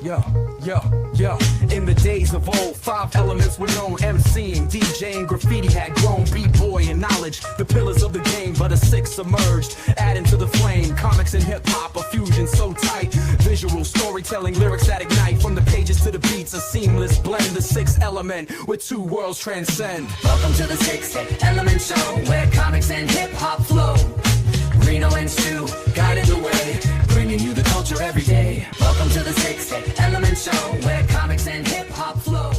Yo. In the days of old, 5 elements were known: MCing, DJing, graffiti had grown, B-boy and knowledge, the pillars of the game. But a 6th emerged, adding to the flame. Comics and hip-hop, a fusion so tight. Visual storytelling, lyrics that ignite. From the pages to the beats, a seamless blend. The 6th element, where 2 worlds transcend. Welcome to the 6th Element Show, where comics and hip-hop flow. Reno and Stu guided the way, bringing you the culture every day. Welcome to the 6th Element Show, where comics and hip-hop flow.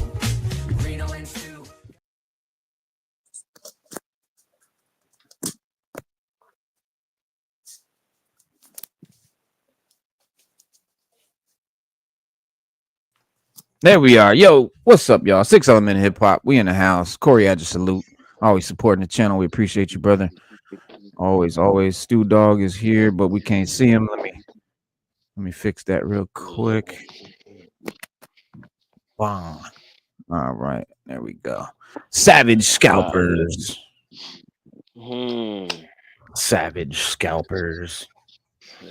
Reno and Stu. There we are. Yo, what's up, y'all? 6 Element Hip Hop. We in the house. Corey, I just salute. Always supporting the channel. We appreciate you, brother. Always. Stu Dog is here, but we can't see him. Let me fix that real quick. Wow. All right, there we go. Savage Scalpers. Savage Scalpers.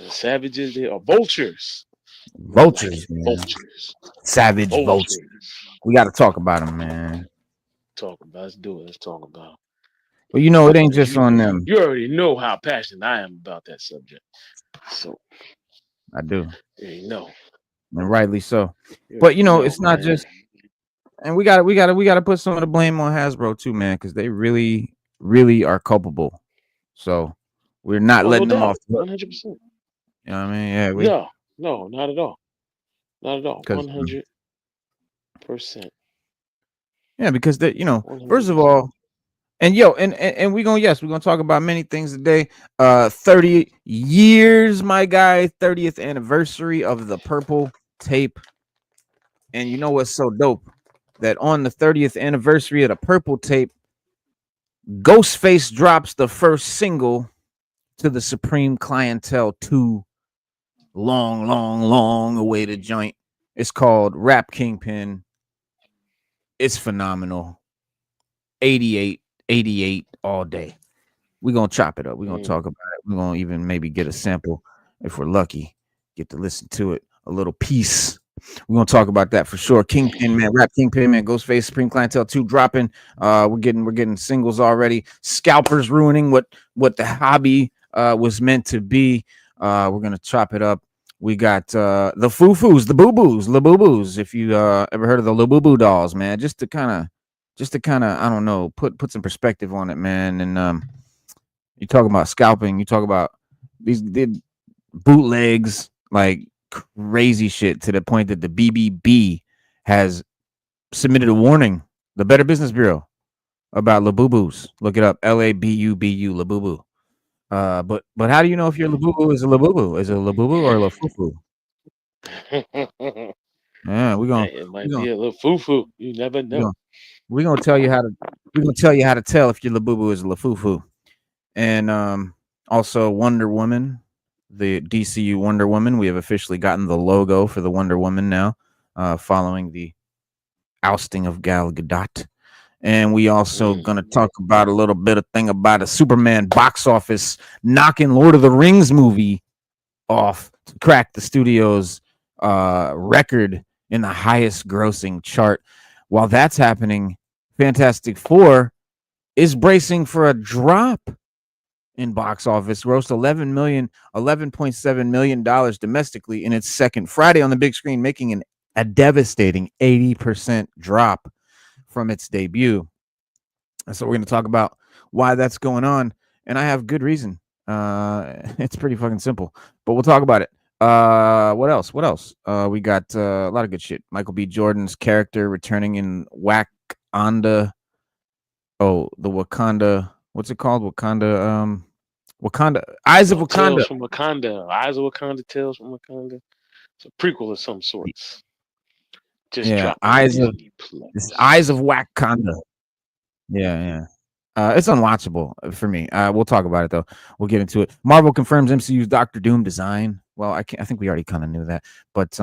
Savages, they are vultures. Vultures, man. Vultures. Savage vultures. We got to talk about them, man. Let's do it. Let's talk about. Well, you know, it ain't just on them. You already know how passionate I am about that subject. So I do. You know. And rightly so. But you know, it's not just, and we gotta put some of the blame on Hasbrow too, man, because they really are culpable. So we're not letting them off. 100%. You know what I mean? Yeah. No, not at all. Not at all. 100%. Yeah, because they, you know, 100%. First of all, and we're gonna talk about many things today. 30 years, my guy, 30th anniversary of the purple tape. And you know what's so dope? That on the 30th anniversary of the purple tape, Ghostface drops the first single to the Supreme Clientele 2 long awaited joint. It's called Rap Kingpin. It's phenomenal. 88 all day. We're gonna chop it up. We're gonna talk about it. We're gonna even maybe get a sample if we're lucky, get to listen to it, a little piece. We're gonna talk about that for sure. Kingpin, man, Rap Kingpin, man, Ghostface, Supreme Clientele 2 dropping. We're getting singles already. Scalpers ruining what the hobby was meant to be. We're gonna chop it up. We got the Fufus, the Labubus. If you ever heard of the Labubu dolls, man, just to kind of, I don't know, put some perspective on it, man. And you talk about scalping, you talk about these bootlegs, like crazy shit, to the point that the BBB has submitted a warning, the Better Business Bureau, about Labubus. Look it up, Labubu, Labubu. But how do you know if your Labubu is a Labubu? Is it a Labubu or a Lafufu? Yeah, it might be a Lafufu. You never know. We're gonna tell you how to tell if your Labubu is a Lafufu. And also Wonder Woman, the DCU Wonder Woman. We have officially gotten the logo for the Wonder Woman now, following the ousting of Gal Gadot. And we also gonna talk about a little bit of thing about a Superman box office knocking Lord of the Rings movie off to crack the studio's record in the highest grossing chart. While that's happening, Fantastic Four is bracing for a drop in box office. Grossed $11.7 million domestically in its second Friday on the big screen, making a devastating 80% drop from its debut. So we're going to talk about why that's going on, and I have good reason. It's pretty fucking simple, but we'll talk about it. What else? We got a lot of good shit. Michael B. Jordan's character returning in Wakanda. Oh, the Wakanda. What's it called? Wakanda. Eyes of Wakanda. Tales from Wakanda. Eyes of Wakanda. Tales from Wakanda. It's a prequel of some sorts. Eyes of Wakanda. Yeah. It's unwatchable for me. We'll talk about it though. We'll get into it. Marvel confirms MCU's Doctor Doom design. Well, I think we already kind of knew that, but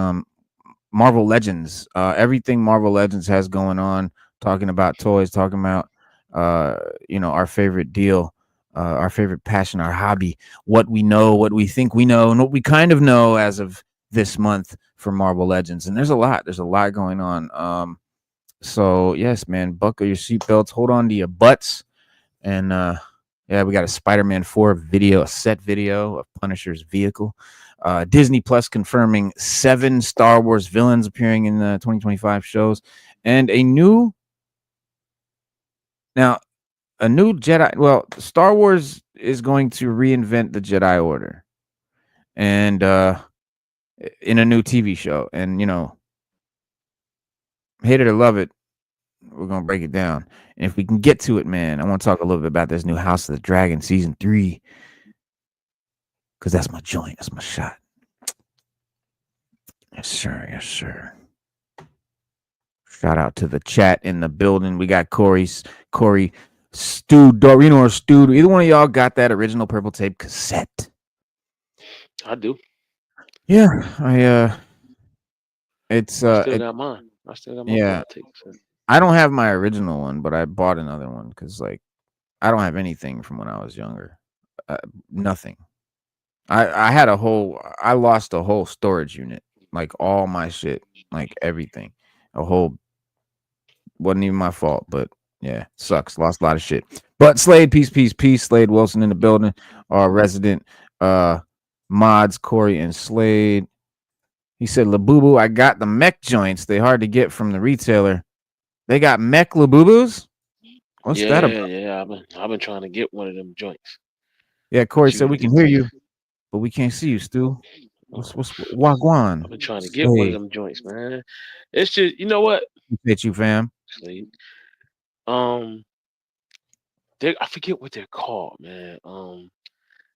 Marvel Legends, everything Marvel Legends has going on, talking about toys, talking about our favorite deal, our favorite passion, our hobby, what we know, what we think we know, and what we kind of know as of this month for Marvel Legends, and there's a lot going on. So yes, man, buckle your seatbelts, hold on to your butts, and yeah, we got a Spider-Man 4 video, a set video of Punisher's vehicle. Disney Plus confirming 7 Star Wars villains appearing in the 2025 shows, and a new Jedi. Well, Star Wars is going to reinvent the Jedi Order, and in a new TV show, and hate it or love it, we're gonna break it down. And if we can get to it, man, I want to talk a little bit about this new House of the Dragon season 3, because that's my joint, that's my shot. Yes, sir. Yes, sir. Shout out to the chat in the building. We got Corey, Stu, Dorino, or Stu. Either one of y'all got that original Purple Tape cassette? I do. Yeah, it's I still got mine. I still got my yeah. Purple Tape cassette. I don't have my original one, but I bought another one because, like, I don't have anything from when I was younger. Nothing. I lost a whole storage unit, like all my shit, like everything. Wasn't even my fault, but yeah, sucks. Lost a lot of shit. But Slade, peace. Slade Wilson in the building. Our resident mods, Corey and Slade. He said, Labubu, I got the mech joints. They hard to get from the retailer. They got mech Labubus? What's that about? Yeah, I've been trying to get one of them joints. Yeah, Corey said we can hear you, but we can't see you, Stu. What's Wagwan? I've been trying to get one of them joints, man. It's just, you know what? Appreciate you, fam. I forget what they're called, man.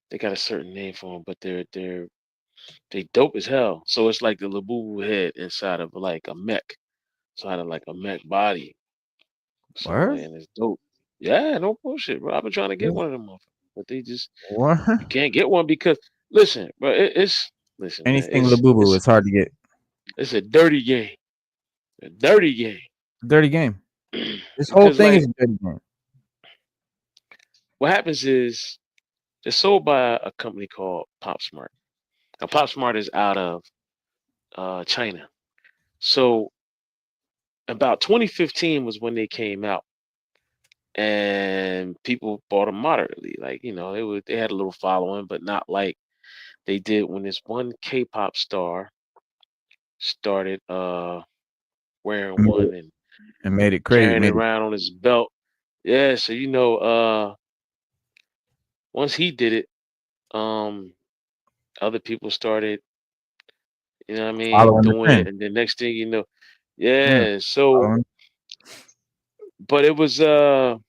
They got a certain name for them, but they dope as hell. So it's like the Labubu head inside of like a mech, inside of like a mech body. So, and it's dope. Yeah, no bullshit, bro. I've been trying to get one of them, but they just you can't get one because listen, bro. Listen. Anything Labubu, it's hard to get. It's a dirty game. A dirty game. Dirty game. This whole thing is a dirty game. What happens is they're sold by a company called PopSmart. Now, PopSmart is out of China. So about 2015 was when they came out, and people bought them moderately. Like, they had a little following, but not like they did when this one K-pop star started wearing one and made it crazy, carrying it around on his belt. Yeah, so once he did it, other people started, doing it, and the next thing you know, so but it was a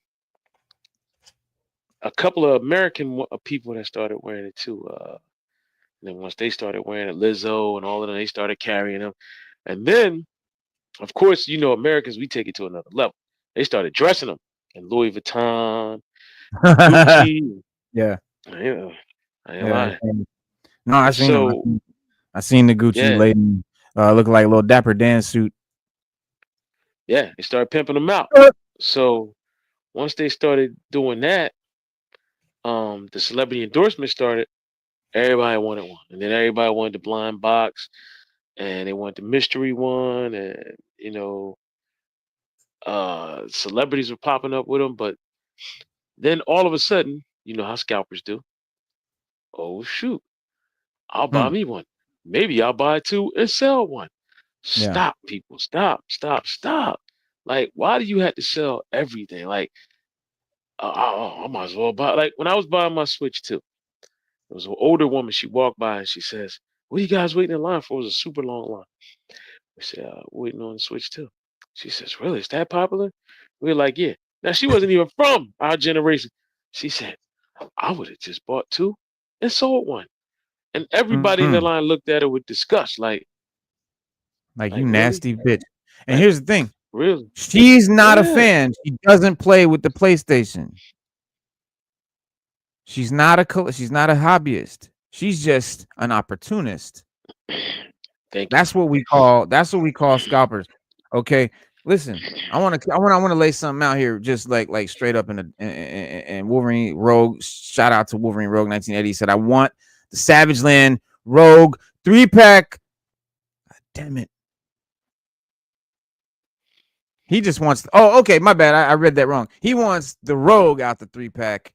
couple of American people that started wearing it too. And then once they started wearing it, Lizzo and all of them, they started carrying them, and then, of course, Americans, we take it to another level. They started dressing them in Louis Vuitton, Gucci. Yeah. I ain't lying. No, I seen the Gucci lady look like a little Dapper Dan suit. Yeah, they started pimping them out. So once they started doing that, the celebrity endorsement started. Everybody wanted one, and then everybody wanted the blind box, and they wanted the mystery one, and celebrities were popping up with them. But then all of a sudden, you know how scalpers do. Oh shoot, I'll buy me one. Maybe I'll buy two and sell one. Stop, people. Stop. Like, why do you have to sell everything? Like, I might as well buy. Like, when I was buying my Switch 2, there was an older woman. She walked by and she says, "What are you guys waiting in line for?" It was a super long line. We said, "Waiting on the Switch 2." She says, "Really? Is that popular?" We were like, "Yeah." Now, she wasn't even from our generation. She said, "I would have just bought two and sold one." And everybody in the line looked at her with disgust, like you nasty bitch. And here's the thing. Really? She's not a fan. She doesn't play with the PlayStation. She's not a hobbyist. She's just an opportunist. That's what we call scalpers. Okay. Listen, I want to lay something out here, just like straight up in Wolverine Rogue. Shout out to Wolverine Rogue 1980. He said, I want the Savage Land Rogue 3-pack damn it. He just wants. Oh, okay, my bad. I read that wrong. He wants the Rogue out the 3-pack.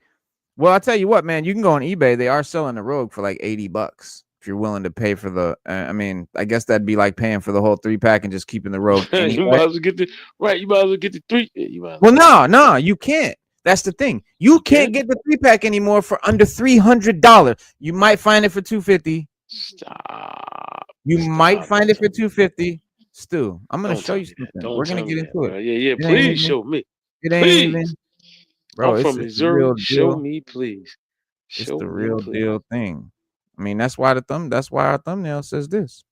Well, I'll tell you what, man. You can go on eBay. They are selling the Rogue for like $80 if you're willing to pay for the. I mean, I guess that'd be like paying for the whole 3-pack and just keeping the Rogue anyway. You might as well get the right. You might as well get the 3. You might as Well, no, you can't. That's the thing. You can't get the 3-pack anymore for under $300. You might find it for $250. Stop. You might find it for $250. Stu, I'm gonna Don't show tell you me that. something. Don't We're gonna tell get me into that, it. bro. Yeah, It ain't please even- show me. It ain't Please. even, bro. I'm It's from the Missouri. real Show deal. me, please. It's Show the me, real please. deal thing. I mean, that's why That's why our thumbnail says this.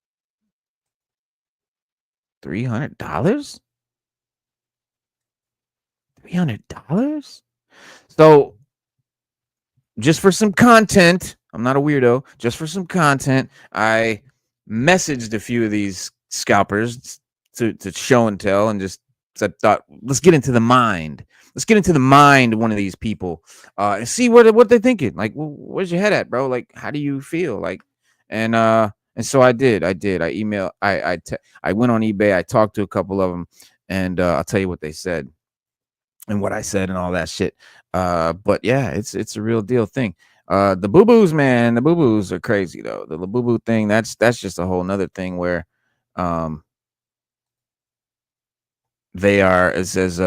$300. $300. So, just for some content, I'm not a weirdo. Just for some content, I messaged a few of these scalpers to show and tell, and just thought, let's get into the mind. Let's get into the mind of one of these people, and see what they're thinking. Like, well, where's your head at, bro? Like, how do you feel? Like, and so I did. I emailed. I went on eBay. I talked to a couple of them, and I'll tell you what they said and what I said and all that shit. But yeah, it's a real deal thing. The boo-boos, man, the boo-boos are crazy though. The Labubu thing, that's just a whole nother thing where they are, it says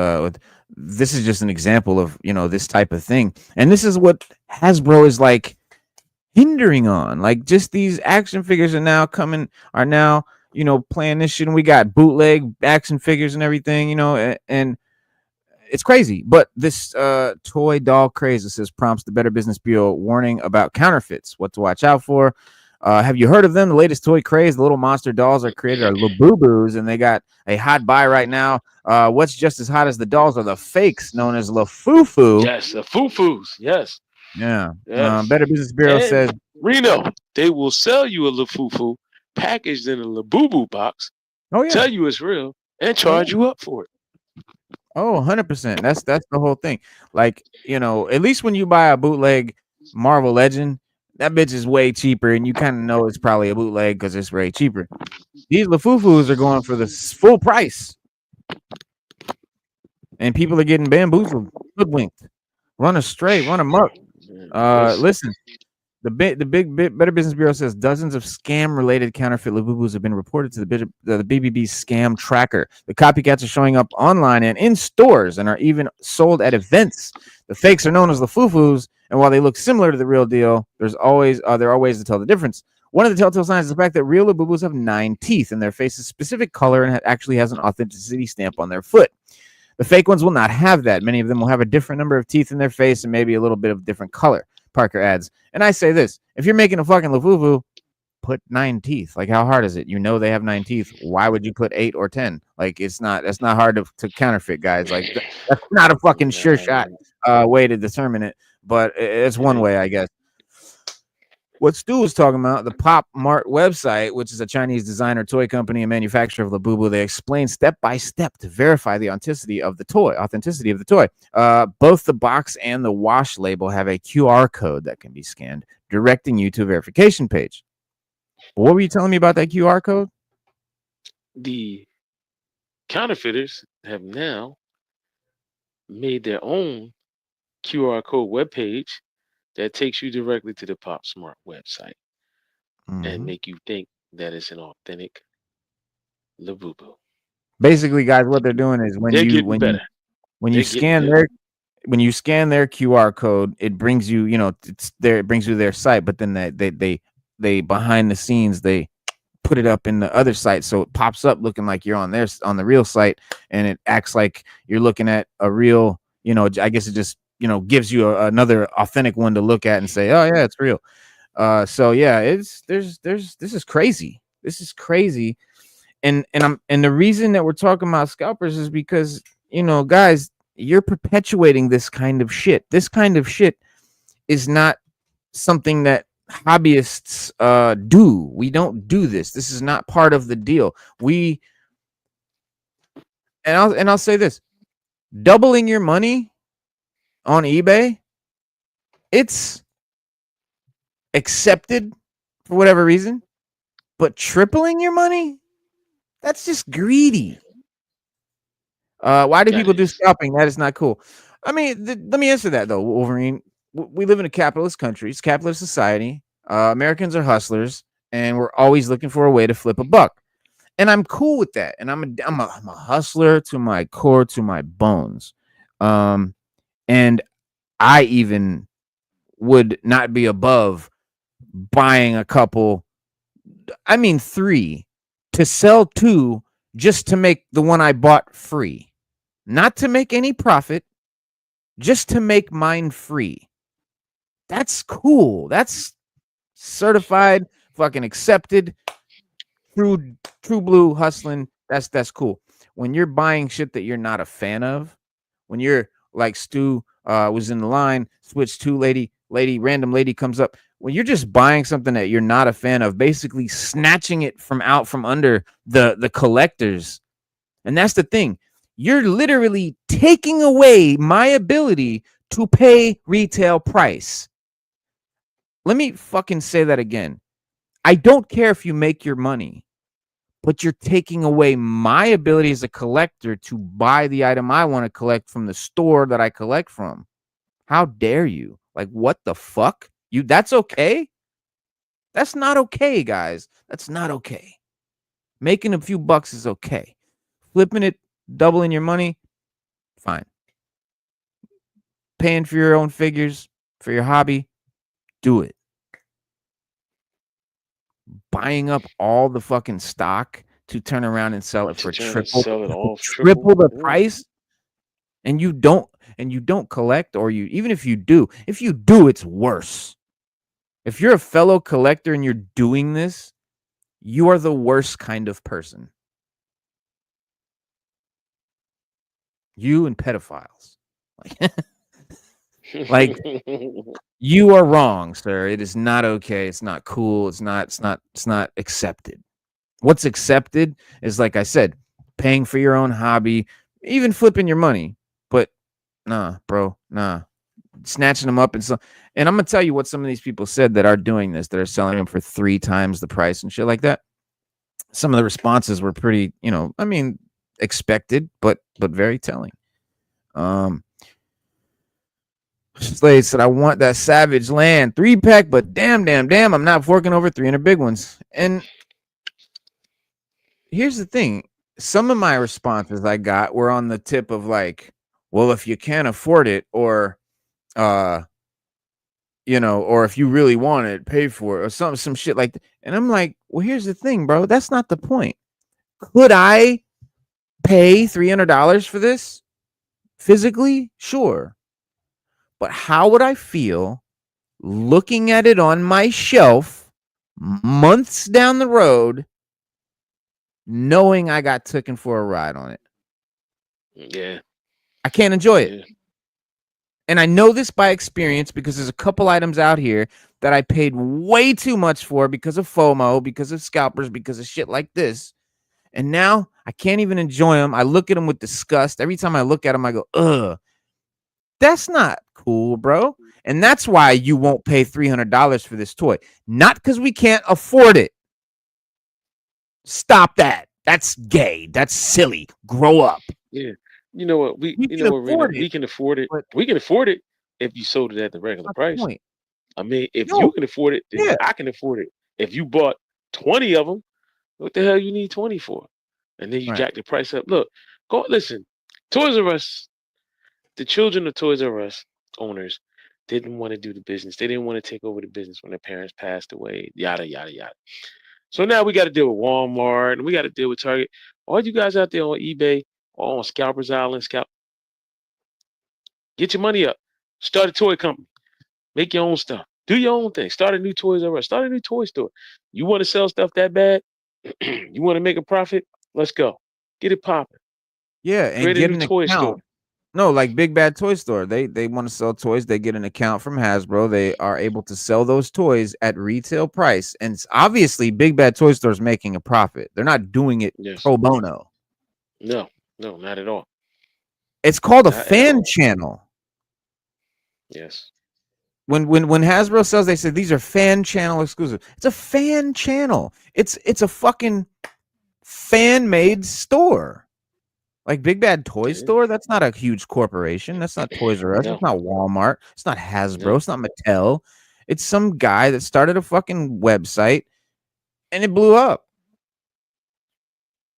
this is just an example of, this type of thing. And this is what Hasbro is like hindering on. Like, just these action figures are now playing this shit, and we got bootleg action figures and everything, and it's crazy. But this toy doll craze, it says, prompts the Better Business Bureau warning about counterfeits, what to watch out for. Have you heard of them? The latest toy craze, the little monster dolls are created are Labubus, and they got a hot buy right now. What's just as hot as the dolls are the fakes known as Lafufu. Yes, the Fufus. Yes. Yeah. Yes. Better Business Bureau And says, Reno, they will sell you a Lafufu packaged in a Labubu box, oh yeah, tell you it's real, and charge you up for it. oh, 100%. That's the whole thing. Like, at least when you buy a bootleg Marvel Legend, that bitch is way cheaper, and you kind of know it's probably a bootleg because it's way cheaper. These Lafufus are going for the full price, and people are getting bamboozled, hoodwinked, run astray, run amok. Listen, the Better Business Bureau says dozens of scam-related counterfeit Labubus have been reported to the BBB scam tracker. The copycats are showing up online and in stores, and are even sold at events. The fakes are known as Lafufus, and while they look similar to the real deal, there are ways to tell the difference. One of the telltale signs is the fact that real Labubus have 9 teeth, and their face is specific color and actually has an authenticity stamp on their foot. The fake ones will not have that. Many of them will have a different number of teeth in their face and maybe a little bit of different color. Parker adds, and I say this: if you're making a fucking Lafufu, put 9 teeth. Like, how hard is it? They have 9 teeth. Why would you put 8 or 10? Like, that's not hard to counterfeit, guys. Like, that's not a fucking sure shot way to determine it, but it's one way, I guess. What Stu was talking about, the Pop Mart website, which is a Chinese designer, toy company, and manufacturer of Labubu, they explain step by step to verify the authenticity of the toy. Both the box and the wash label have a QR code that can be scanned, directing you to a verification page. What were you telling me about that QR code? The counterfeiters have now made their own QR code webpage that takes you directly to the Pop Smart website and make you think that it's an authentic Labubu. Basically, guys, what they're doing is when you scan their QR code, it brings you, it brings you their site, but then they behind the scenes they put it up in the other site, so it pops up looking like you're on the real site, and it acts like you're looking at a real, I guess it just gives you another authentic one to look at and say, oh yeah, it's real. So yeah, this is crazy. This is crazy. And the reason that we're talking about scalpers is because, guys, you're perpetuating this kind of shit. This kind of shit is not something that hobbyists do. We don't do this. This is not part of the deal. I'll say this: doubling your money on eBay, it's accepted for whatever reason, but tripling your money, That's just greedy. Why do That people do is. scalping? That is not cool. I mean, let me answer that though, Wolverine. We live in a capitalist country. It's capitalist society. Americans are hustlers, and we're always looking for a way to flip a buck. And I'm cool with that. And I'm a hustler to my core, to my bones. And I even would not be above buying a couple. I mean, 3 to sell 2 just to make the one I bought free. Not to make any profit, just to make mine free. That's cool. That's certified, fucking accepted, true blue hustling. That's cool. When you're buying shit that you're not a fan of, when you're like Stu was in the line, switch to random lady comes up. When you're just buying something that you're not a fan of, basically snatching it from under the collectors. And that's the thing. You're literally taking away my ability to pay retail price. Let me fucking say that again. I don't care if you make your money, but you're taking away my ability as a collector to buy the item I want to collect from the store that I collect from. How dare you? Like, what the fuck? That's okay? That's not okay, guys. That's not okay. Making a few bucks is okay. Flipping it, doubling your money, fine. Paying for your own figures, for your hobby, do it. Buying up all the fucking stock to turn around and sell it for triple the price, and you don't collect, or even if you do, it's worse. If you're a fellow collector and you're doing this, you are the worst kind of person. You and pedophiles. Like you are wrong, sir. It is not okay. It's not cool. It's not accepted. What's accepted is, like I said, paying for your own hobby, even flipping your money. But nah, bro, nah. Snatching them up and I'm gonna tell you what some of these people said that are doing this, that are selling them for 3 times the price and shit like that. Some of the responses were pretty, I mean, expected, but very telling. Slade said, I want that Savage Land 3-pack, but damn, I'm not forking over 300 big ones. And here's the thing. Some of my responses I got were on the tip of like, well, if you can't afford it, or or if you really want it, pay for it, or some shit like that. And I'm like, well, here's the thing, bro. That's not the point. Could I pay $300 for this physically? Sure. But how would I feel looking at it on my shelf months down the road, knowing I got taken for a ride on it? Yeah. I can't enjoy it. And I know this by experience because there's a couple items out here that I paid way too much for because of FOMO, because of scalpers, because of shit like this. And now I can't even enjoy them. I look at them with disgust. Every time I look at them, I go, ugh. That's not cool, bro. And that's why you won't pay $300 for this toy. Not because we can't afford it. Stop that. That's gay. That's silly. Grow up. Yeah. You know what? We can afford it. We can afford it if you sold it at the regular price. I mean, if you can afford it, then I can afford it. If you bought 20 of them, what the hell you need 20 for? And then you jack the price up. Look, go listen. Toys R Us, the children of Toys R Us owners didn't want to do the business. They didn't want to take over the business when their parents passed away, yada, yada, yada. So now we got to deal with Walmart and we got to deal with Target. All you guys out there on eBay or on Scalpers Island, get your money up. Start a toy company. Make your own stuff. Do your own thing. Start a new Toys R Us. Start a new toy store. You want to sell stuff that bad? You want to make a profit? Let's go. Get it popping. Yeah, and create get a new an toy account. store. No, like Big Bad Toy Store. They want to sell toys. They get an account from Hasbro. They are able to sell those toys at retail price. And it's obviously Big Bad Toy Store is making a profit. They're not doing it pro bono. No, not at all. It's called a fan channel. Yes. When Hasbro sells, they say these are fan channel exclusive. It's a fan channel. It's a fucking fan-made store. Like Big Bad Toy Yeah. Store, that's not a huge corporation. That's not Toys R Us. No, It's not Walmart. It's not Hasbro. no. It's not Mattel. It's some guy that started a fucking website and it blew up.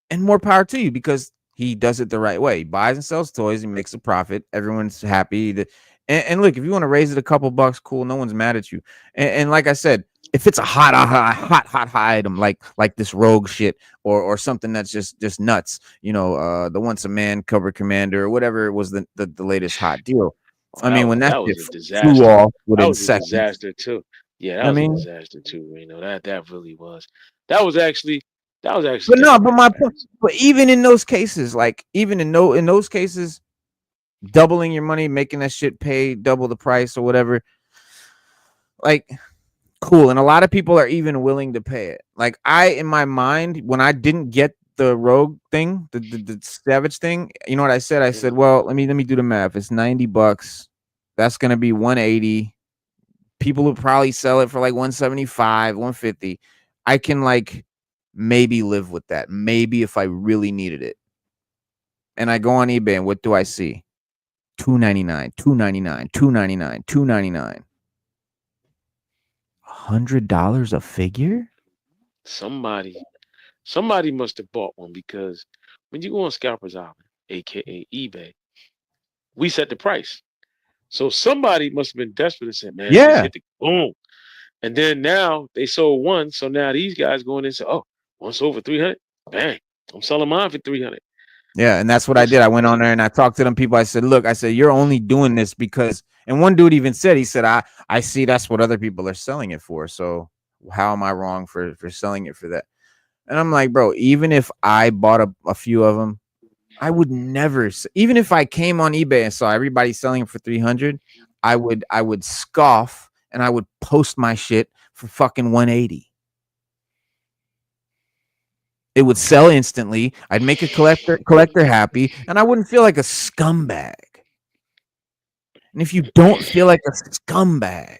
And more power to you because he does it the right way. He buys and sells toys. He makes a profit. Everyone's happy. And look, if you want to raise it a couple bucks, cool. No one's mad at you. And like I said, if it's a hot item like this Rogue shit or something that's just nuts, the Once a Man Cover Commander or whatever was the latest hot deal. Oh, I mean, when that was shit a flew disaster. off That within was a seconds, disaster too. Yeah, that I was a mean, disaster too, Reno. That really was. That was actually but no, kind but of my point, embarrassing. but even in those cases, like even in those cases, doubling your money, making that shit pay double the price or whatever, like cool. And a lot of people are even willing to pay it. Like in my mind, when I didn't get the Rogue thing, the Savage thing, you know what I said? I said, Mhm. well, let me do the math. It's $90. That's gonna be 180. People will probably sell it for like 175, 150. I can like maybe live with that. Maybe if I really needed it. And I go on eBay and what do I see? $299, $299, $299, $299. $100 a figure? Somebody must have bought one because when you go on Scalpers Island, aka eBay, we set the price. So somebody must have been desperate and said, "Man, just Yeah. hit the boom." And then now they sold one, so now these guys going in and say, "Oh, one sold for 300. Bang! I'm selling mine for 300." Yeah, and that's what I did. Listen, I went on there and I talked to them people. I said, "Look, I said you're only doing this because." And one dude even said, "He said I see that's what other people are selling it for. So how am I wrong for selling it for that?" And I'm like, "Bro, even if I bought a few of them, I would never. Even if I came on eBay and saw everybody selling it for 300, I would scoff and I would post my shit for fucking 180. It would sell instantly. I'd make a collector happy, and I wouldn't feel like a scumbag. And if you don't feel like a scumbag,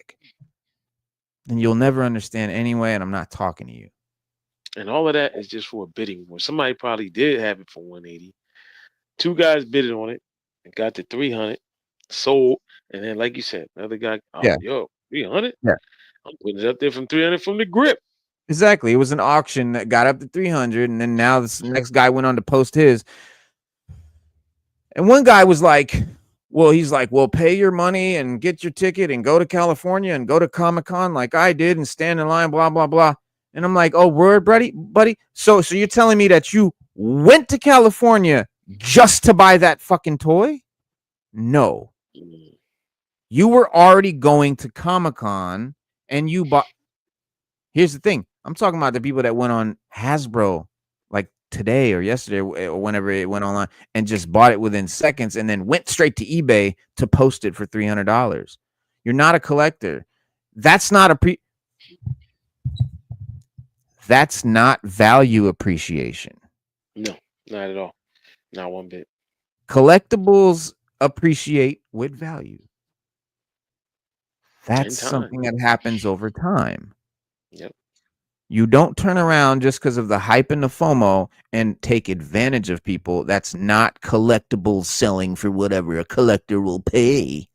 then you'll never understand anyway, and I'm not talking to you. and all of that is just for a bidding war. Somebody probably did have it for 180. Two guys bidded on it and got to 300, sold, and then like you said, another guy, Yeah, oh yo, 300. yeah, I'm putting it up there from 300 from the grip. exactly. It was an auction that got up to 300, and then now this next guy went on to post his. And one guy was like, well, he's like, well, pay your money and get your ticket and go to California and go to Comic-Con like I did and stand in line, blah, blah, blah. And I'm like, oh, word, buddy. So you're telling me that you went to California just to buy that fucking toy? No. Mm. You were already going to Comic-Con and you bought. Here's the thing. I'm talking about the people that went on Hasbrow like today or yesterday or whenever it went online and just bought it within seconds and then went straight to eBay to post it for $300. You're not a collector. That's not that's not value appreciation. No, not at all. Not one bit. Collectibles appreciate with value. That's In time. something that happens over time. Yep. You don't turn around just because of the hype and the FOMO and take advantage of people. That's not collectibles selling for whatever a collector will pay.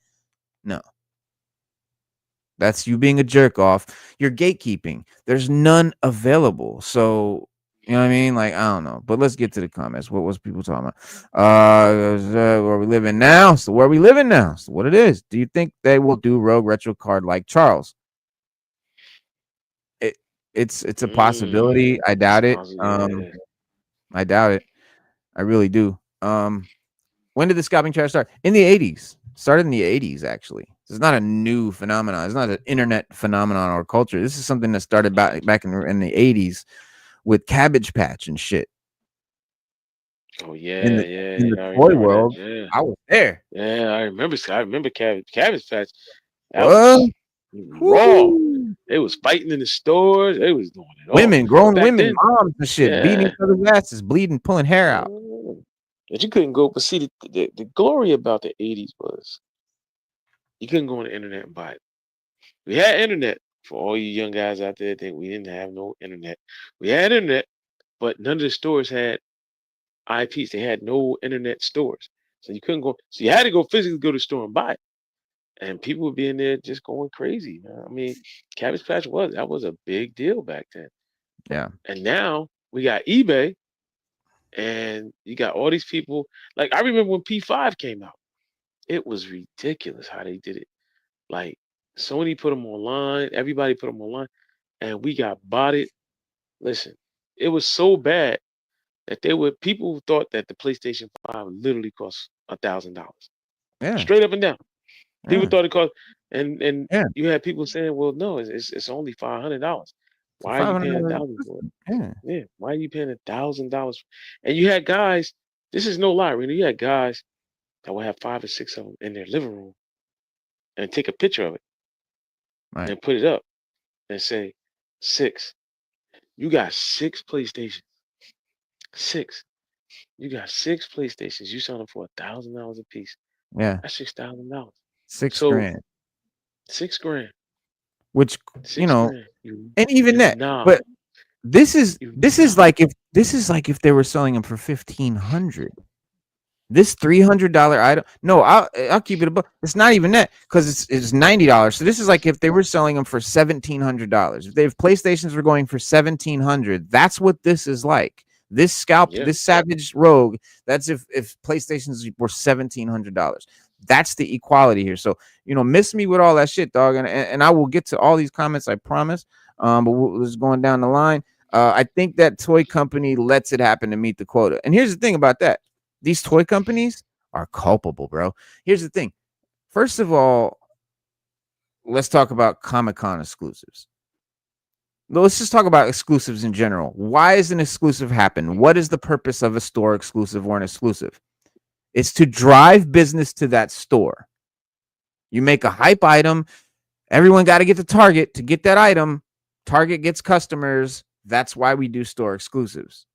No. That's you being a jerk off. You're gatekeeping. There's none available. So, you know what I mean? Like, I don't know. But let's get to the comments. What was people talking about? Where we living now? So where we living now? So what it is. Do you think they will do Rogue Retro card like Charles? It's a Mm. possibility. I doubt it. Yeah. I doubt it. I really do. When did the scalping trend start? In the 80s. Started in the 80s, actually. This is not a new phenomenon. It's not an internet phenomenon or culture. This is something that started back in the 80s with Cabbage Patch and shit. Oh In yeah, the yeah, in the yeah. I toy remember that. world, Yeah. I was there. Yeah, I remember. I remember Cabbage Patch. That What? was raw. Whoo. They was fighting in the stores. They was doing it all. Women, But grown back women, then, moms and shit, beating yeah. each other's asses, bleeding, pulling hair out. Mm. But you couldn't go. But see, the glory about the '80s was you couldn't go on the internet and buy it. We had internet for all you young guys out there think we didn't have no internet. We had internet, but none of the stores had IPs. They had no internet stores, so you couldn't go. So you had to go physically go to the store and buy it. And people would be in there just going crazy. Man. I mean, Cabbage Patch was a big deal back then. Yeah. And now we got eBay, and you got all these people. Like I remember when P5 came out, it was ridiculous how they did it. Like Sony put them online, everybody put them online, and we got botted. Listen, it was so bad that people thought that the PlayStation 5 literally cost $1,000. Yeah. Straight up and down. People Yeah. thought it cost, and Yeah. you had people saying, "Well, no, it's only $500. So Why are you paying $500. 1,000 for it? Yeah. Yeah, why are you paying $1,000?" And you had guys. This is no lie, really. You had guys that would have 5 or 6 of them in their living room and take a picture of it Right. and put it up and say, "Six, you got 6 PlayStations. Six, you got 6 PlayStations. You selling them for $1,000 a piece. Yeah. That's $6,000. Six So grand. 6 grand, Which, you six know, grand. You, and even you that. nah, But this is you nah. like if they were selling them for 1,500. This $300 item. No, I'll keep it above. It's not even that because it's $90. So this is like if they were selling them for $1,700. If PlayStations were going for 1,700, that's what this is like. This Yeah, this Savage Rogue. That's if PlayStations were $1,700. That's the equality here. So miss me with all that shit, dog. And I will get to all these comments, I promise. But we're just going down the line. I think that toy company lets it happen to meet the quota. And here's the thing about that. These toy companies are culpable, bro. Here's the thing. First of all, let's talk about Comic-Con exclusives. Let's just talk about exclusives in general. Why does an exclusive happen? What is the purpose of a store exclusive or an exclusive? It's to drive business to that store. You make a hype item. Everyone got to get to Target to get that item. Target gets customers. That's why we do store exclusives.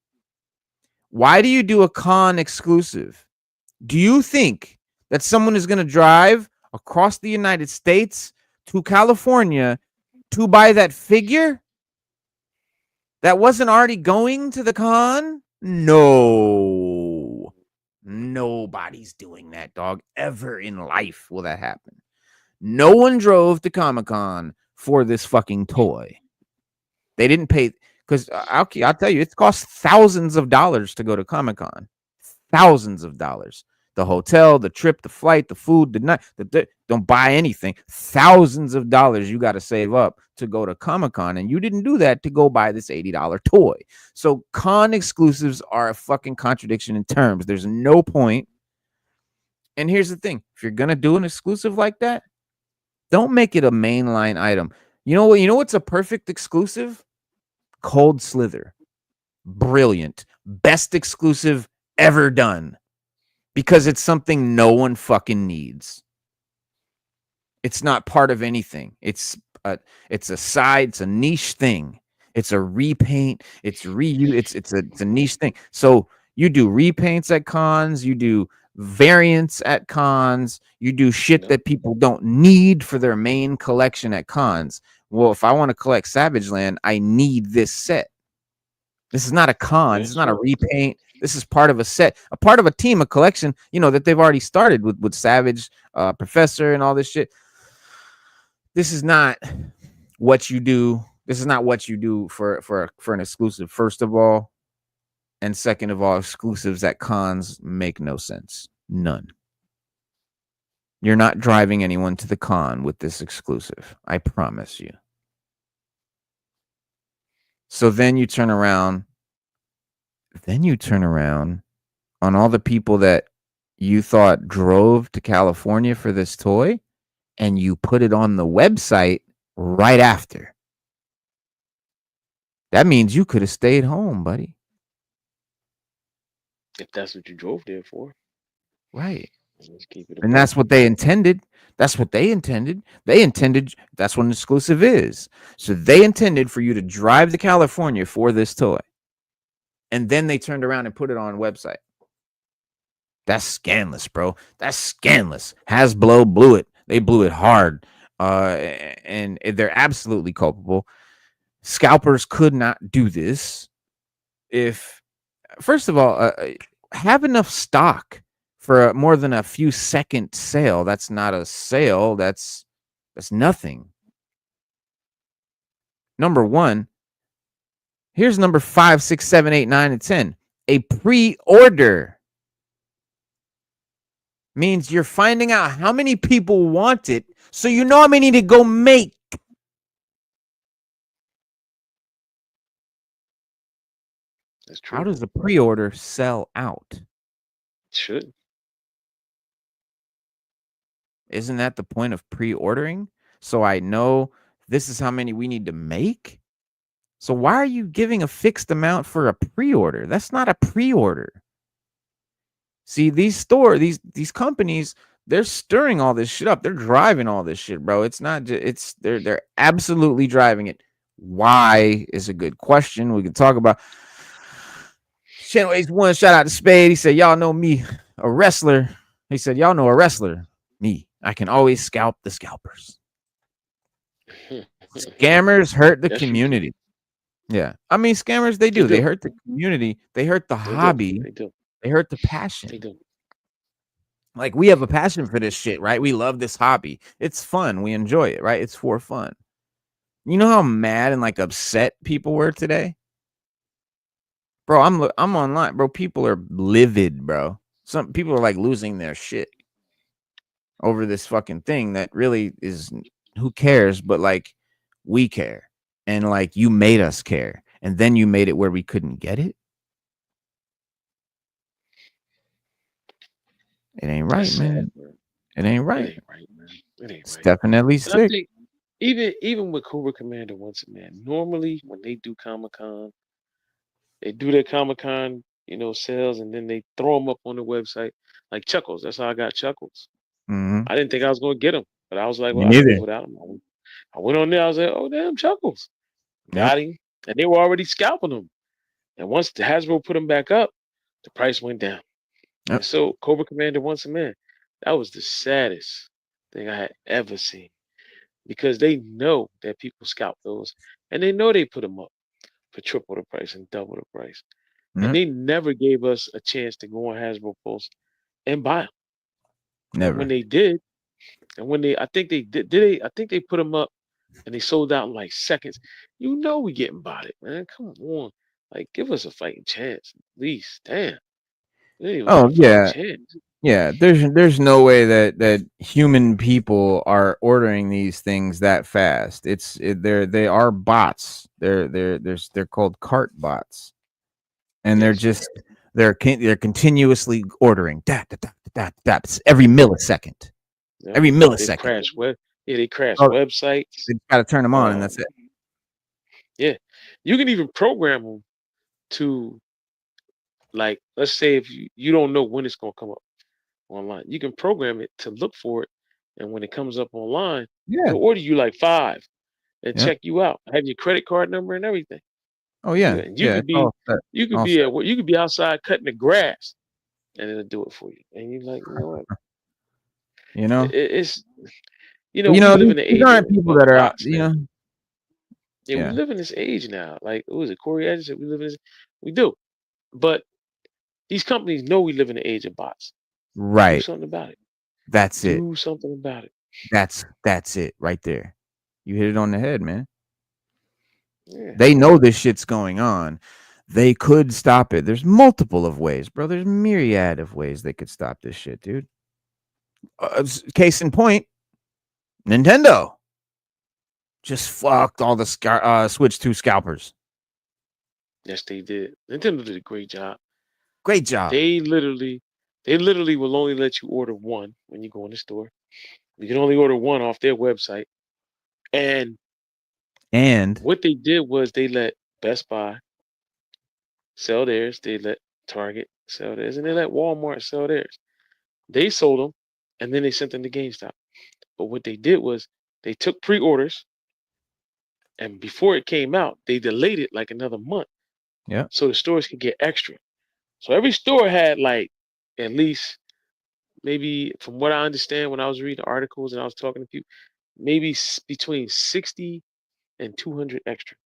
Why do you do a con exclusive? Do you think that someone is going to drive across the United States to California to buy that figure that wasn't already going to the con? No. Nobody's doing that, dog. Ever in life will that happen. No one drove to Comic-Con for this fucking toy. They didn't pay, because I'll tell you, it costs thousands of dollars to go to Comic-Con. Thousands of dollars. The hotel, the trip, the flight, the food, the night. Don't buy anything. Thousands of dollars you got to save up to go to Comic-Con, and you didn't do that to go buy this $80 toy. So con exclusives are a fucking contradiction in terms. There's no point. And here's the thing. If you're going to do an exclusive like that, don't make it a mainline item. You know what? You know what's a perfect exclusive? Cold Slither. Brilliant. Best exclusive ever done. Because it's something no one fucking needs. It's not part of anything. It's a side, it's a niche thing. It's a repaint, it's reuse, it's a niche thing. So you do repaints at cons, you do variants at cons, you do shit that people don't need for their main collection at cons. Well, if I want to collect Savage Land, I need this set. This is not a con. This is not a repaint. This is part of a set, a part of a team, a collection, that they've already started with Savage, Professor, and all this shit. This is not what you do. This is not what you do for an exclusive, first of all. And second of all, exclusives at cons make no sense. None. You're not driving anyone to the con with this exclusive. I promise you. So then you turn around. On all the people that you thought drove to California for this toy, and you put it on the website right after. That means you could have stayed home, buddy. If that's what you drove there for. Right. Let's keep it. And that's what they intended. That's what they intended. That's what an exclusive is. So they intended for you to drive to California for this toy. And then they turned around and put it on a website. That's scandalous, bro. That's scandalous. Hasblow blew it. They blew it hard. And they're absolutely culpable. Scalpers could not do this. if first of all, have enough stock for more than a few second sale. That's not a sale. That's nothing. Number one. Here's number 5, 6, 7, 8, 9, and 10. A pre-order means you're finding out how many people want it, so you know how many to go make. That's true. How does a pre-order sell out? Should. Isn't that the point of pre-ordering? So I know this is how many we need to make? So why are you giving a fixed amount for a pre-order? That's not a pre-order. See, these companies, they're stirring all this shit up. They're driving all this shit, bro. It's not just they're absolutely driving it. Why is a good question. We can talk about. Channel H1, shout out to Spade. He said, y'all know me, a wrestler. He said, y'all know a wrestler. Me. I can always scalp the scalpers. Scammers hurt the community. Yeah. I mean, scammers, they do. They hurt the community. They hurt the hobby. They do. They hurt the passion. They do. Like, we have a passion for this shit, right? We love this hobby. It's fun. We enjoy it, right? It's for fun. You know how mad and like upset people were today? Bro, I'm online, bro. People are livid, bro. Some people are like losing their shit over this fucking thing that really is, who cares? But like, we care. And like, you made us care. And then you made it where we couldn't get it. It ain't right, man. It ain't right. It ain't right, man. It ain't It's right. definitely And I sick. think even with Cobra Commander once a man, normally when they do Comic-Con, they do their Comic-Con, sales, and then they throw them up on the website like Chuckles. That's how I got Chuckles. Mhm. I didn't think I was going to get them, but I was like, Me well, I can neither. live without them. I went on there. I was like, oh damn, Chuckles, Yep. got him, and they were already scalping them. And once the Hasbro put them back up, the price went down. Yep. And so Cobra Commander once a man, that was the saddest thing I had ever seen, because they know that people scalp those, and they know they put them up for triple the price and double the price. Yep. And they never gave us a chance to go on Hasbro posts and buy them. Never. And when they did, and when I think they did, I think they put them up and they sold out in like seconds. You know we getting bodied, man. Come on, like give us a fighting chance, at least. Damn, we didn't even Oh get a yeah. fighting chance. Yeah, there's no way that human people are ordering these things that fast. They are bots. They're called cart bots, and Yes. they're continuously ordering every millisecond. Yeah. Every They millisecond. crash they crash Oh, websites. they got to turn them on, and that's it. Yeah, you can even program them to, like, let's say if you don't know when it's gonna come up online, you can program it to look for it, and when it comes up online, Yeah. it'll order you like 5 and Yep. check you out, have your credit card number and everything. Oh yeah. And you Yeah. could It's all be set. you could All be set. you could be outside cutting the grass, and it'll do it for you. And you're like, you know what? You know. It's But, we live in the these age aren't people of that are out. bots now. Yeah, we Yeah. live in this age now. Like, what was it? Corey Edge said we live in this. We do, but these companies know we live in the age of bots. Do Right. something about it. That's it. Do something about it. That's it right there. You hit it on the head, man. Yeah. They know this shit's going on. They could stop it. There's multiple of ways, bro. There's myriad of ways they could stop this shit, dude. Case in point, Nintendo just fucked all the Switch 2 scalpers. Yes, they did. Nintendo did a great job. Great job. They literally will only let you order one when you go in the store. You can only order one off their website. And what they did was they let Best Buy sell theirs. They let Target sell theirs, and they let Walmart sell theirs. They sold them, and then they sent them to GameStop. But what they did was they took pre-orders, and before it came out, they delayed it like another month. Yeah. So the stores could get extra. So every store had like at least, maybe from what I understand when I was reading articles and I was talking to people, maybe between 60 and 200 extra.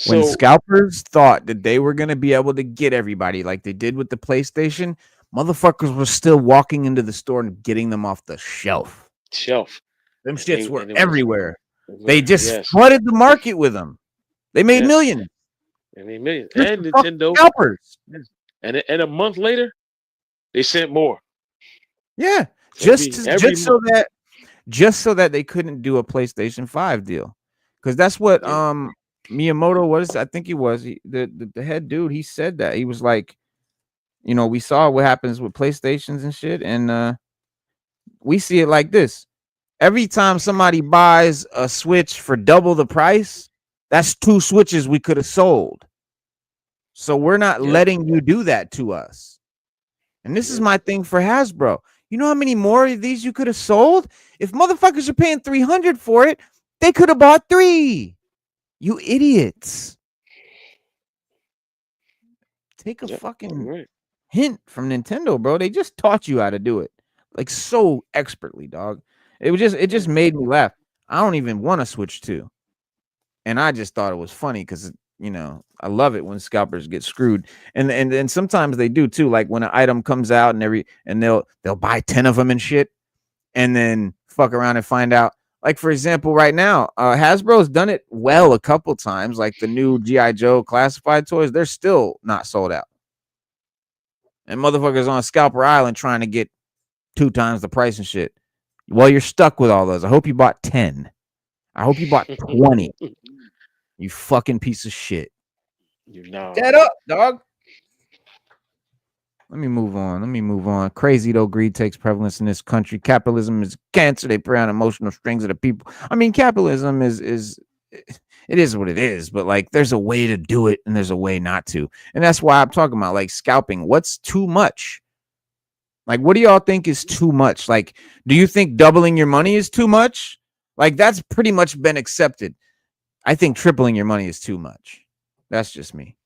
When So scalpers thought that they were gonna be able to get everybody like they did with the PlayStation, motherfuckers were still walking into the store and getting them off the shelf. shelf, Them and shits they were and it was everywhere. They where just yes, flooded the market with them. They made yes, millions and they millions, just and for fucking Nintendo, scalpers. yes. And a month later they sent more Yeah, every month. just so that they couldn't do a PlayStation 5 deal. Because that's what Yeah, Miyamoto was. I think he was the head dude. He said that. He was like, we saw what happens with PlayStations and shit, and we see it like this. Every time somebody buys a Switch for double the price, that's 2 Switches we could have sold. So we're not yeah, letting you do that to us. And this is yeah. my thing for Hasbro. You know how many more of these you could have sold? If motherfuckers are paying 300 for it, they could have bought 3. You idiots. Take a Yep, you're fucking right. hint from Nintendo, bro. They just taught you how to do it. Like so expertly, dog. It just Mm. made me laugh. I don't even want to switch to. And I just thought it was funny because I love it when scalpers get screwed, and sometimes they do too. Like when an item comes out and they'll buy 10 of them and shit, and then fuck around and find out. Like for example, right now, Hasbro's done it well a couple times. Like the new GI Joe classified toys, they're still not sold out, and motherfuckers on Scalper Island trying to get 2 times the price and shit. Well, you're stuck with all those. I hope you bought 10. I hope you bought 20. You fucking piece of shit. You know, Get up, dog. Let me move on. Crazy though, greed takes prevalence in this country. Capitalism is cancer. They prey on emotional strings of the people. I mean, capitalism is it is what it is, but like there's a way to do it and there's a way not to. And that's why I'm talking about like scalping. What's too much? Like, what do y'all think is too much? Like, do you think doubling your money is too much? Like, that's pretty much been accepted. I think tripling your money is too much. That's just me.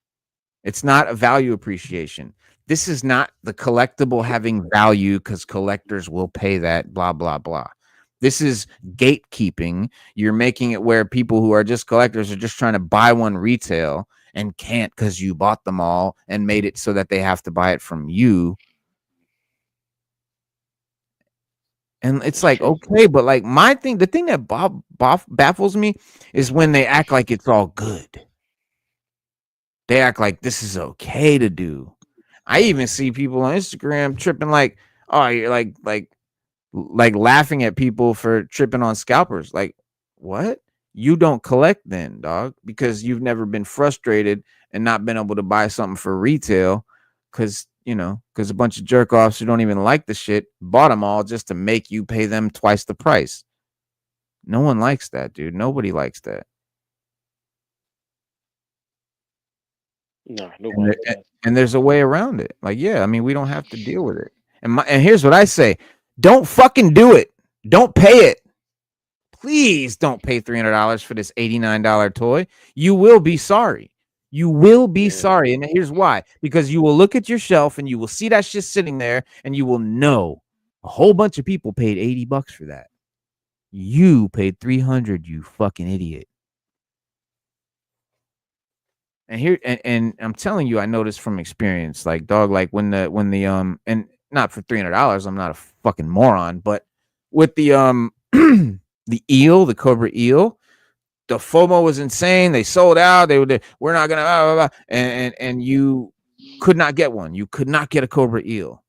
It's not a value appreciation. This is not the collectible having value because collectors will pay that, blah, blah, blah. This is gatekeeping. You're making it where people who are just collectors are just trying to buy one retail and can't because you bought them all and made it so that they have to buy it from you. And it's it's like, true. okay, but like the thing that baffles me is when they act like it's all good. They act like this is okay to do. I even see people on Instagram tripping like, oh, you're like laughing at people for tripping on scalpers. Like, what? You don't collect then, dog, because you've never been frustrated and not been able to buy something for retail because a bunch of jerk offs who don't even like the shit bought them all just to make you pay them twice the price. No one likes that, dude. Nobody likes that. Nah, And nobody there, does. and there's a way around it. Like, yeah, I mean, we don't have to deal with it. And here's what I say: don't fucking do it. Don't pay it. Please don't pay $300 for this $89 toy. You will be sorry. You will be Yeah, sorry. And here's why: because you will look at your shelf and you will see that shit sitting there, and you will know a whole bunch of people paid $80 for that. You paid 300. You fucking idiot. And I'm telling you, I noticed from experience, like dog, like when the and not for $300, I'm not a fucking moron, but with the the cobra eel, the FOMO was insane. They sold out. We're not gonna blah, blah, blah. And you could not get one. You could not get a cobra eel.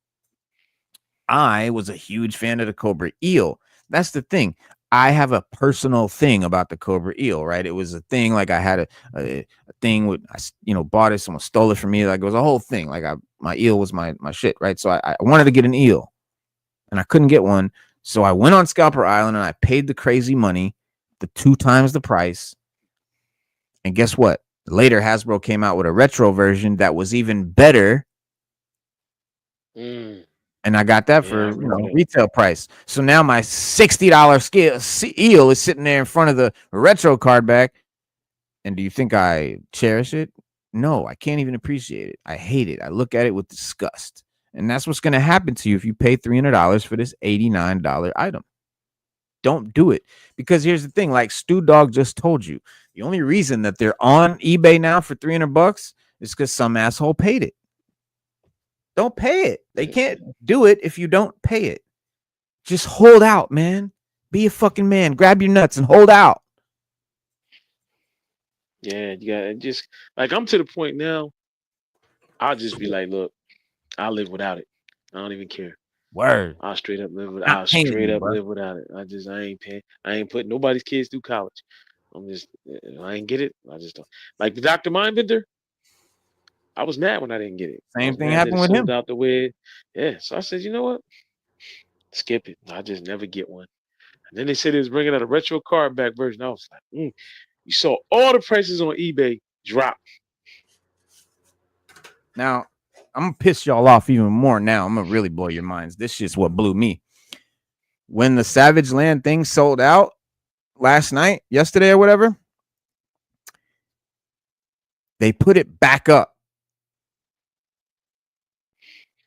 I was a huge fan of the cobra eel. That's the thing. I have a personal thing about the cobra eel, right? It was a thing. Like I had a thing with bought it. Someone stole it from me. Like it was a whole thing. Like my eel was my shit, right? So I wanted to get an eel, and I couldn't get one. So I went on Scalper Island and I paid the crazy money, the 2 times the price. And guess what? Later, Hasbro came out with a retro version that was even better. mm, And I got that yeah, I for remember that. retail price. So now my $60 eel is sitting there in front of the retro card back. And do you think I cherish it? No, I can't even appreciate it. I hate it. I look at it with disgust. And that's what's going to happen to you if you pay $300 for this $89 item. don't do it. Because here's the thing, like Stu Dog just told you, the only reason that they're on eBay now for $300 is because some asshole paid it. Don't pay it. They can't do it if you don't pay it. Just hold out, man. Be a fucking man. Grab your nuts and hold out. Yeah, you got just like I'm to the point now. I'll just be like, look, I'll live without it. I don't even care. Word. I'll straight up live with. Not I'll paying straight you, up bro. live without it. I ain't paying. I ain't putting nobody's kids through college. I'm just. I ain't get it. I just don't. Like the Dr. Mindbender. I was mad when I didn't get it. I Same was thing mad that it happened with sold him. out the way. Yeah. So I said, you know what? Skip it. I just never get one. And then they said it was bringing out a retro card back version. I was like, you saw all the prices on eBay drop. Now, I'm gonna piss y'all off even more now. I'm gonna really blow your minds. This shit's what blew me. When the Savage Land thing sold out last night, yesterday or whatever, they put it back up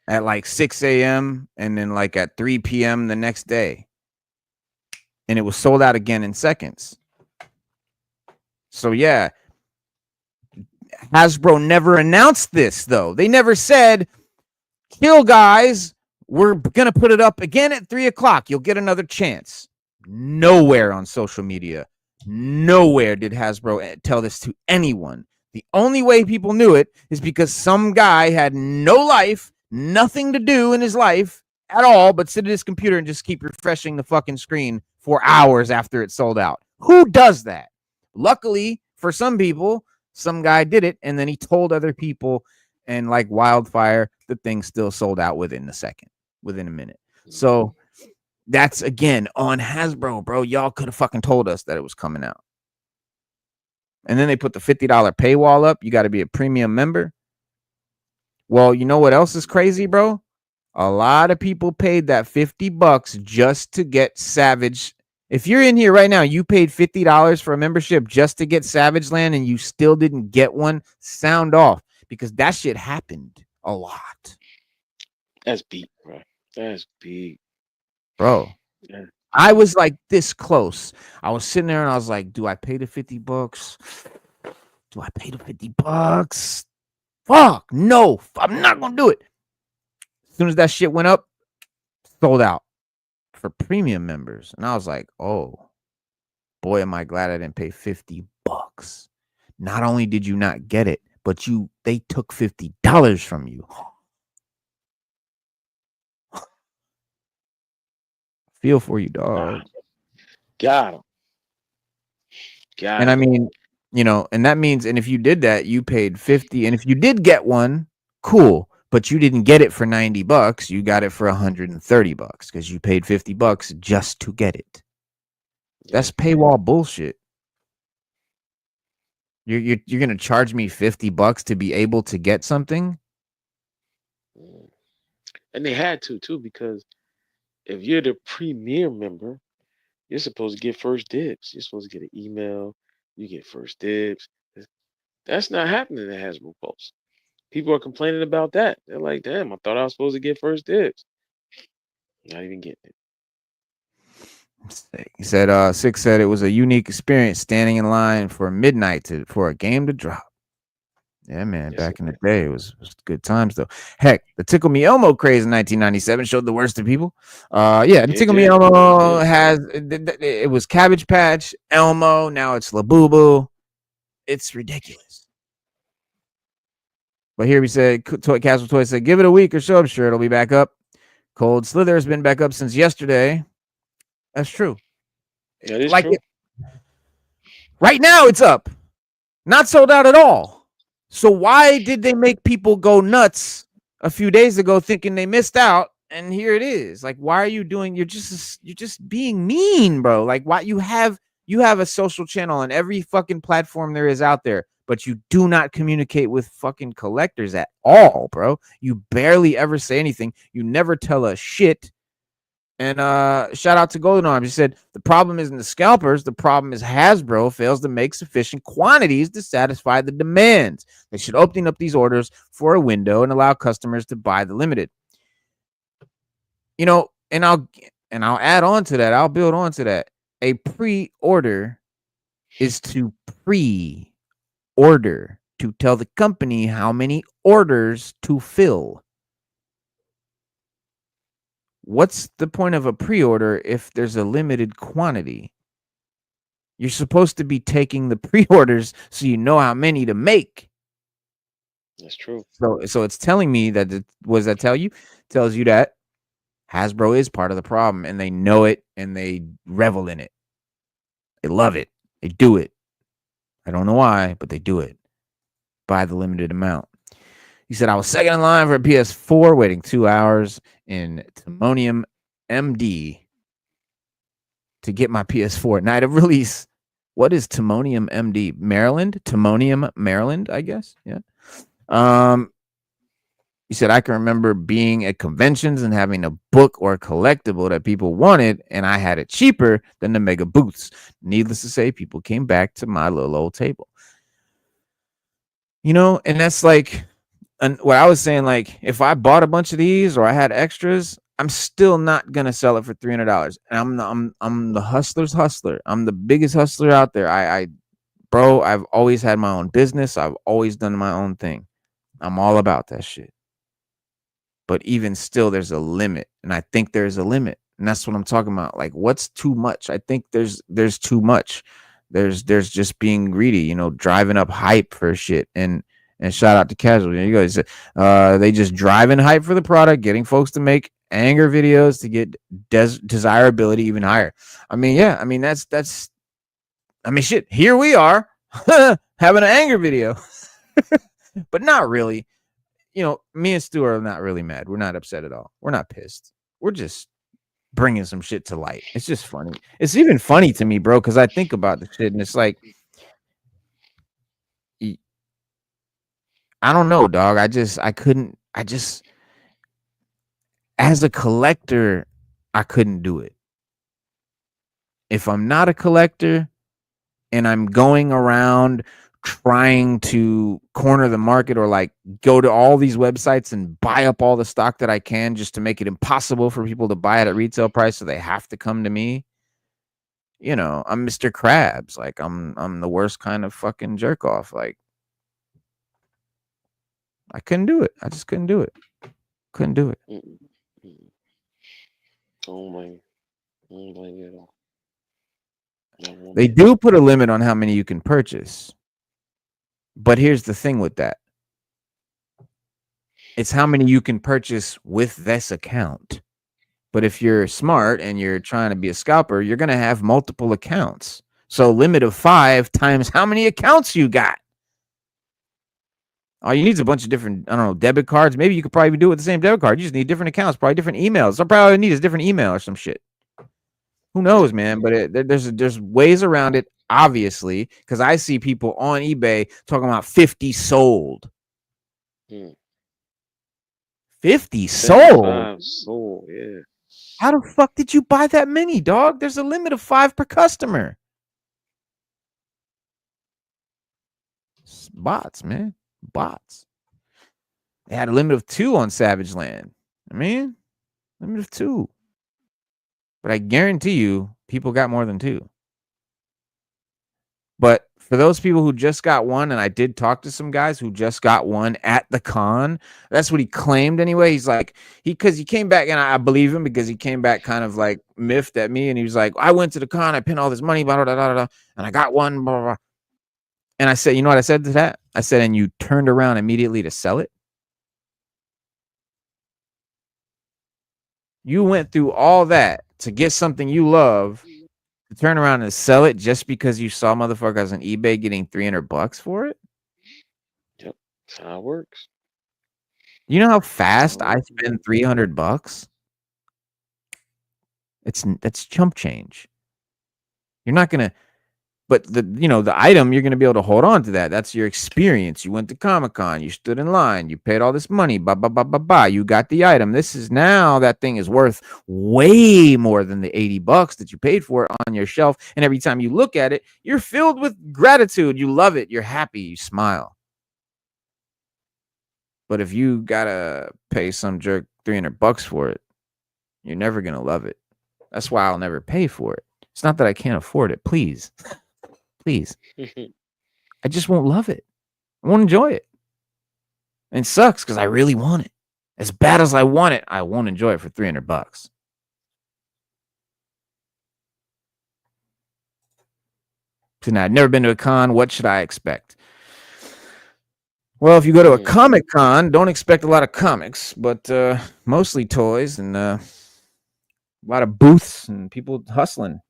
at like 6 a.m. and then like at 3 p.m. the next day. And it was sold out again in seconds. So yeah, Hasbro never announced this though. They never said, "Kill guys, we're gonna put it up again at 3 o'clock. You'll get another chance." Nowhere on social media, nowhere did Hasbro tell this to anyone. The only way people knew it is because some guy had no life, nothing to do in his life at all, but sit at his computer and just keep refreshing the fucking screen for hours after it sold out. Who does that? Luckily for some people, some guy did it, and then he told other people, and like wildfire, the thing still sold out within a minute. So that's again on Hasbro, bro. Y'all could have fucking told us that it was coming out. And then they put the $50 paywall up. You got to be a premium member. Well, you know what else is crazy, bro? A lot of people paid that $50 just to get Savage. If you're in here right now, you paid $50 for a membership just to get Savage Land and you still didn't get one, sound off, because that shit happened a lot. That's beat, bro. That's beat. Bro. Yeah. I was like this close. I was sitting there and I was like, do I pay the $50? Do I pay the $50? Fuck, no, I'm not gonna do it. As soon as that shit went up, sold out for premium members. And I was like, oh, boy, am I glad I didn't pay $50. Not only did you not get it, but they took $50 from you. Feel for you, dog. Got him. Got And him. I mean, you know, and that means, and if you did that, you paid 50. And if you did get one, cool. But you didn't get it for $90. You got it for $130 because you paid $50 just to get it. Yeah. That's paywall bullshit. You're gonna charge me $50 to be able to get something? And they had to too, because if you're the premier member, you're supposed to get first dibs. You're supposed to get an email. You get first dibs. That's not happening at Hasbro Pulse. People are complaining about that. They're like, damn, I thought I was supposed to get first dibs. Not even getting it. He said, Six said it was a unique experience standing in line for midnight for a game to drop. Yeah, man. Yes, Back in the day, it was good times though. Heck, the Tickle Me Elmo craze in 1997 showed the worst of people. Yeah, the Tickle Me Elmo has it was Cabbage Patch, Elmo. Now it's Labubu. It's ridiculous. But here we said, Castle Toy said, give it a week or so. I'm sure it'll be back up. Cold Slither has been back up since yesterday. That's true. That is true. Right now, it's up. Not sold out at all. So why did they make people go nuts a few days ago thinking they missed out? And here it is. Like, why are you doing? You're just being mean, bro. Like, why you have a social channel on every fucking platform there is out there, but you do not communicate with fucking collectors at all, bro. You barely ever say anything. You never tell us shit. And shout out to Golden Arms. He said, the problem isn't the scalpers. The problem is Hasbro fails to make sufficient quantities to satisfy the demands. They should open up these orders for a window and allow customers to buy the limited. You know, and and I'll add on to that. I'll build on to that. A pre-order is to pre-order, to tell the company how many orders to fill. What's the point of a pre-order if there's a limited quantity? You're supposed to be taking the pre-orders so you know how many to make. That's true. So it's telling me that what does that tell you? It tells you that Hasbro is part of the problem, and they know it, and they revel in it. They love it. They do it. I don't know why, but they do it. Buy the limited amount. He said, I was second in line for a PS4, waiting 2 hours in Timonium MD to get my PS4 night of release. What is Timonium MD? Maryland? Timonium, Maryland, I guess. Yeah. He said, I can remember being at conventions and having a book or a collectible that people wanted, and I had it cheaper than the mega booths. Needless to say, people came back to my little old table. You know, and that's like, and what I was saying, like, if I bought a bunch of these or I had extras, I'm still not gonna sell it for $300. And I'm the hustler's hustler. I'm the biggest hustler out there. Bro, I've always had my own business. I've always done my own thing. I'm all about that shit. But even still, there's a limit, and I think there's a limit, and that's what I'm talking about. Like, what's too much? I think there's too much. There's just being greedy, you know, driving up hype for shit. And shout out to Casual. You guys, they just driving hype for the product, getting folks to make anger videos to get desirability even higher. I mean, yeah, I mean that's. I mean, shit. Here we are having an anger video, but not really. You know, me and Stu are not really mad. We're not upset at all. We're not pissed. We're just bringing some shit to light. It's just funny. It's even funny to me, bro, because I think about the shit and it's like, I don't know, dog. I couldn't, as a collector, I couldn't do it. If I'm not a collector and I'm going around trying to corner the market or like go to all these websites and buy up all the stock that I can just to make it impossible for people to buy it at retail price, so they have to come to me. You know, I'm Mr. Krabs. Like I'm the worst kind of fucking jerk off. Like I couldn't do it. I just couldn't do it. Couldn't do it. Oh my, oh my at all. They do put a limit on how many you can purchase. But here's the thing with that. It's how many you can purchase with this account. But if you're smart and you're trying to be a scalper, you're going to have multiple accounts. So limit of 5 times how many accounts you got. All you need is a bunch of different, I don't know, debit cards. Maybe you could probably do it with the same debit card. You just need different accounts, probably different emails. So probably need is different email or some shit. Who knows, man? But there's ways around it, obviously, because I see people on eBay talking about 50 sold. 50 sold? Sold, yeah. How the fuck did you buy that many, dog? There's a limit of 5 per customer. It's bots, man. Bots. They had a limit of 2 on Savage Land. I mean, limit of 2. But I guarantee you, people got more than 2. But for those people who just got 1, and I did talk to some guys who just got 1 at the con, that's what he claimed anyway. He's like, because he came back, and I believe him because he came back kind of like miffed at me, and he was like, I went to the con, I pinned all this money, blah, blah, blah, blah, and I got 1, blah, blah, blah. And I said, you know what I said to that? I said, and you turned around immediately to sell it? You went through all that to get something you love, to turn around and sell it just because you saw motherfuckers on eBay getting $300 for it? Yep, that's how it works. You know how fast I spend $300? That's chump change. You're not gonna, but the item, you're gonna be able to hold on to that. That's your experience. You went to Comic-Con, you stood in line, you paid all this money, you got the item. This is now, that thing is worth way more than the $80 that you paid for it on your shelf. And every time you look at it, you're filled with gratitude. You love it. You're happy. You smile. But if you gotta pay some jerk $300 for it, you're never gonna love it. That's why I'll never pay for it. It's not that I can't afford it. Please, please. I just won't love it. I won't enjoy it. And it sucks because I really want it. As bad as I want it, I won't enjoy it for $300. So now I've never been to a con. What should I expect? Well, if you go to a Comic Con, don't expect a lot of comics, but mostly toys and a lot of booths and people hustling.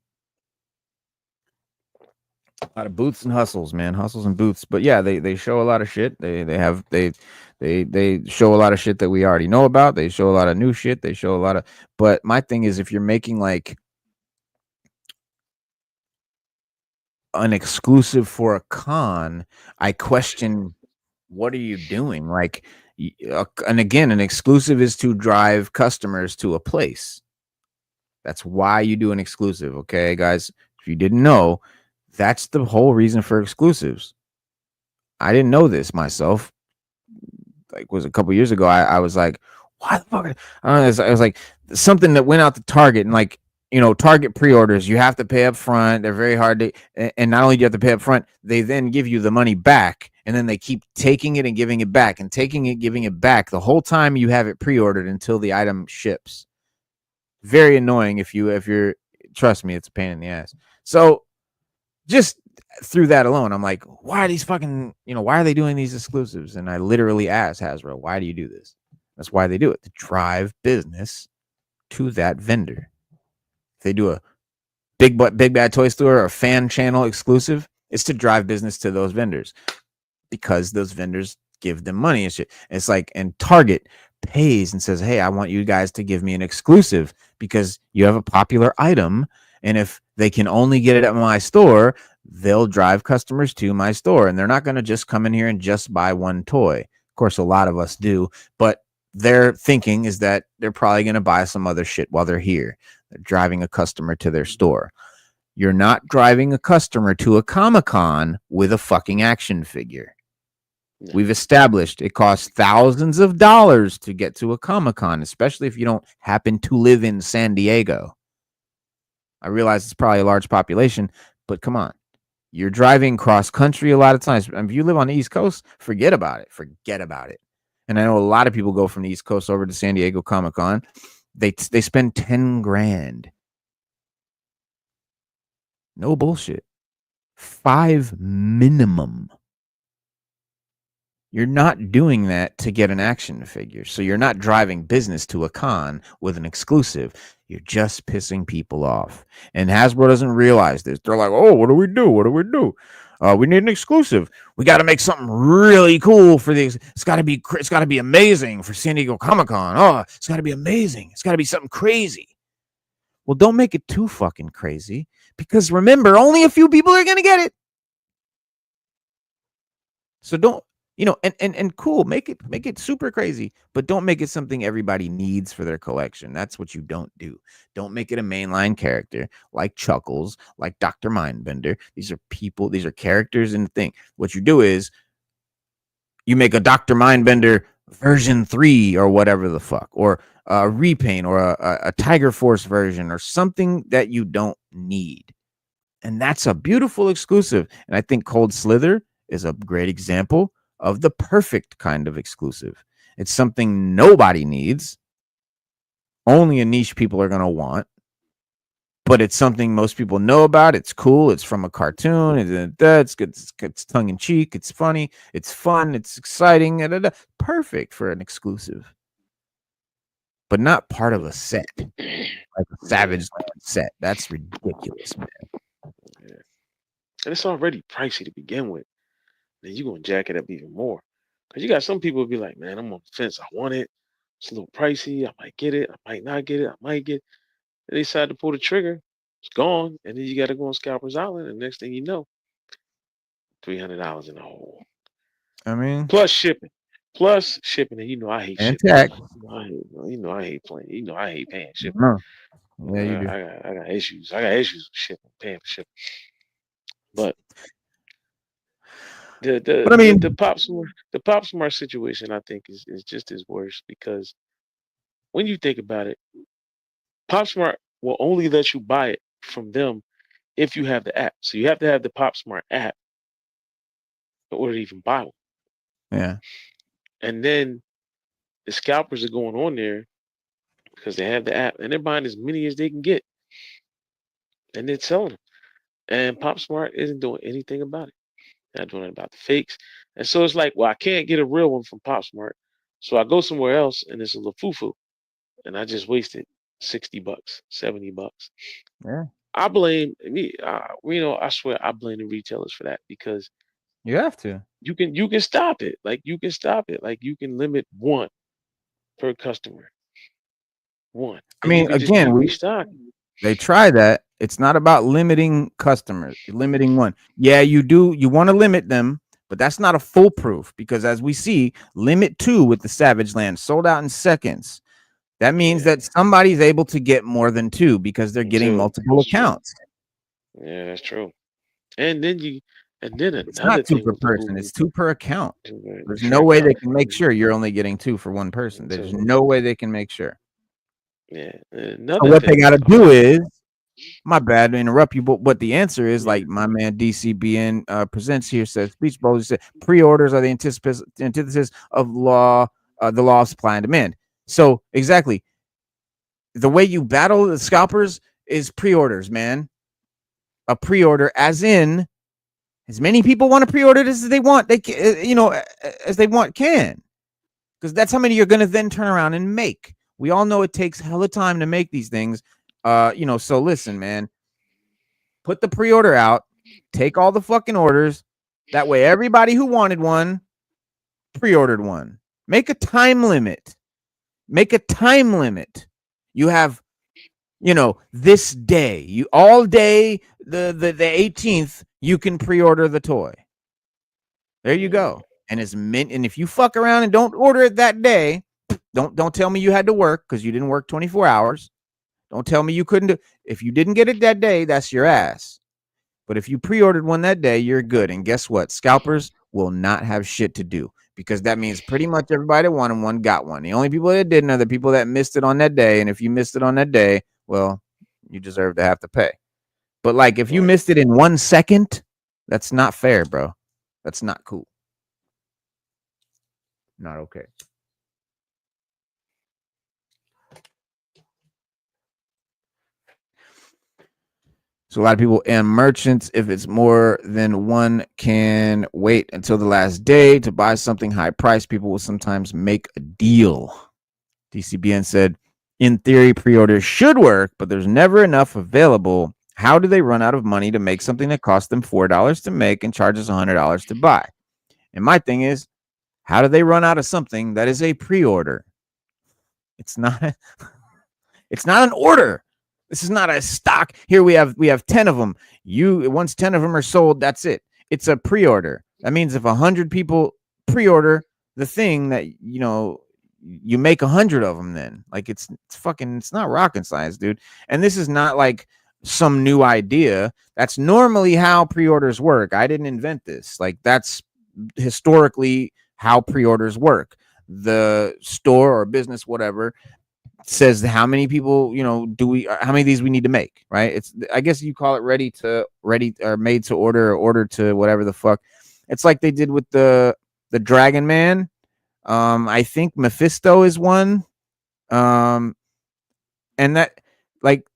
A lot of booths and hustles, man, hustles and booths. But yeah, they show a lot of shit. They show a lot of shit that we already know about. They show a lot of new shit. They show a lot of. But my thing is, if you're making like an exclusive for a con, I question what are you doing? Like, and again, an exclusive is to drive customers to a place. That's why you do an exclusive, okay, guys? If you didn't know, that's the whole reason for exclusives. I didn't know this myself. Like, was a couple years ago, I was like, why the fuck? I don't know, it was like something that went out to Target, and like, you know, Target pre-orders, you have to pay up front. They're very hard to, and not only do you have to pay up front, they then give you the money back, and then they keep taking it and giving it back and taking it, giving it back the whole time you have it pre-ordered until the item ships. Very annoying if you're, trust me, it's a pain in the ass. So just through that alone, I'm like, why are these fucking, why are they doing these exclusives? And I literally asked Hasbro, why do you do this? That's why they do it, to drive business to that vendor. If they do a Big Bad Toy Store or a fan channel exclusive, it's to drive business to those vendors because those vendors give them money and shit. It's like, and Target pays and says, hey, I want you guys to give me an exclusive because you have a popular item. And if they can only get it at my store, they'll drive customers to my store. And they're not going to just come in here and just buy one toy. Of course, a lot of us do, but their thinking is that they're probably going to buy some other shit while they're here. They're driving a customer to their store. You're not driving a customer to a Comic-Con with a fucking action figure. No. We've established it costs thousands of dollars to get to a Comic-Con, especially if you don't happen to live in San Diego. I realize it's probably a large population, but come on. You're driving cross country a lot of times. If you live on the East Coast, forget about it. Forget about it. And I know a lot of people go from the East Coast over to San Diego Comic-Con. They spend $10,000. No bullshit. 5 minimum. You're not doing that to get an action figure. So you're not driving business to a con with an exclusive. You're just pissing people off. And Hasbro doesn't realize this. They're like, oh, what do we do? What do we do? We need an exclusive. We got to make something really cool for these. It's got to be amazing for San Diego Comic-Con. Oh, it's got to be amazing. It's got to be something crazy. Well, don't make it too fucking crazy because remember, only a few people are going to get it. So don't, and cool, make it super crazy, but don't make it something everybody needs for their collection. That's what you don't do. Don't make it a mainline character like Chuckles, like Dr. Mindbender. These are people, these are characters in the thing. What you do is you make a Dr. Mindbender version 3 or whatever the fuck, or a repaint or a Tiger Force version or something that you don't need. And that's a beautiful exclusive. And I think Cold Slither is a great example of the perfect kind of exclusive. It's something nobody needs. Only a niche people are going to want. But it's something most people know about. It's cool. It's from a cartoon. It's good. It's tongue-in-cheek. It's funny. It's fun. It's exciting. Perfect for an exclusive. But not part of a set. Like a Savage Land set. That's ridiculous, man. Yeah. And it's already pricey to begin with. Then you're going to jack it up even more. Because you got some people who be like, man, I'm on the fence. I want it. It's a little pricey. I might get it. I might not get it. I might get it. And they decide to pull the trigger. It's gone. And then you got to go on Scalpers Island. And next thing you know, $300 in the hole. I mean, plus shipping. And you know I hate and shipping. tech. I hate playing. I hate paying shipping. Yeah, you do. I got issues. I got issues with shipping, paying for shipping. But the Pop Smart situation, I think, is just as worse because when you think about it, Pop Smart will only let you buy it from them if you have the app. So you have to have the PopSmart app in order to even buy one. Yeah. And then the scalpers are going on there because they have the app and they're buying as many as they can get and they're selling them. And PopSmart isn't doing anything about it. They're not doing anything about the fakes. And so it's like, well, I can't get a real one from PopSmart. So I go somewhere else and it's a Lafufu. And I just wasted $60, $70. Yeah. I blame me. I swear I blame the retailers for that because You have to. you can stop it. Like you can stop it. Like you can limit one per customer. One. I And you mean, can just again, keep restocking. they try that. It's not about limiting customers, limiting one. Yeah, you do. You want to limit them, but that's not a foolproof because as we see, limit 2 with the Savage Land sold out in seconds. That means Yeah. that somebody's able to get more than 2 because they're getting Two. multiple That's true. accounts. Yeah, that's true. And then It's another not 2 thing per with the person. Labubu It's 2 per account. There's no per way they account. can make sure you're only getting 2 for one person. There's Two. no way they can make sure. Yeah. So Another what they thing got to do is, my bad to interrupt you, but what the answer is, like my man DCBN presents here says, Speech Bowler said, pre-orders are the antithesis of the law of supply and demand. So exactly, the way you battle the scalpers is pre-orders, man. A pre-order, as in, as many people want to pre-order this as they want, they can, as they want can, because that's how many you're going to then turn around and make. We all know it takes hella time to make these things. So listen, man, put the pre-order out, take all the fucking orders. That way, everybody who wanted one pre-ordered one. Make a time limit. You have, this day, you all day, the 18th, you can pre-order the toy. There you go. And and if you fuck around and don't order it that day, don't tell me you had to work because you didn't work 24 hours. Don't tell me you couldn't if you didn't get it that day, that's your ass. But if you pre-ordered one that day, you're good. And guess what? Scalpers will not have shit to do because that means pretty much everybody that wanted one got one. The only people that didn't are the people that missed it on that day. And if you missed it on that day, well, you deserve to have to pay. But like if you missed it in 1 second, that's not fair, bro. That's not cool. Not okay. So a lot of people and merchants, if it's more than one, can wait until the last day to buy something high priced. People will sometimes make a deal. DCBN said, in theory, pre-orders should work, but there's never enough available. How do they run out of money to make something that costs them $4 to make and charges $100 to buy? And my thing is, how do they run out of something that is a pre-order? It's not an order. This is not a stock. Here we have 10 of them. Once 10 of them are sold, that's it. It's a pre-order. That means if 100 people pre-order the thing that you make 100 of them, then like it's not rocket science, dude. And this is not like some new idea. That's normally how pre-orders work. I didn't invent this. Like that's historically how pre-orders work. The store or business, whatever, says how many people how many of these we need to make, right? It's, I guess you call it ready or made to order or order to whatever the fuck. It's like they did with the Dragon Man. I think Mephisto is one. And that, like,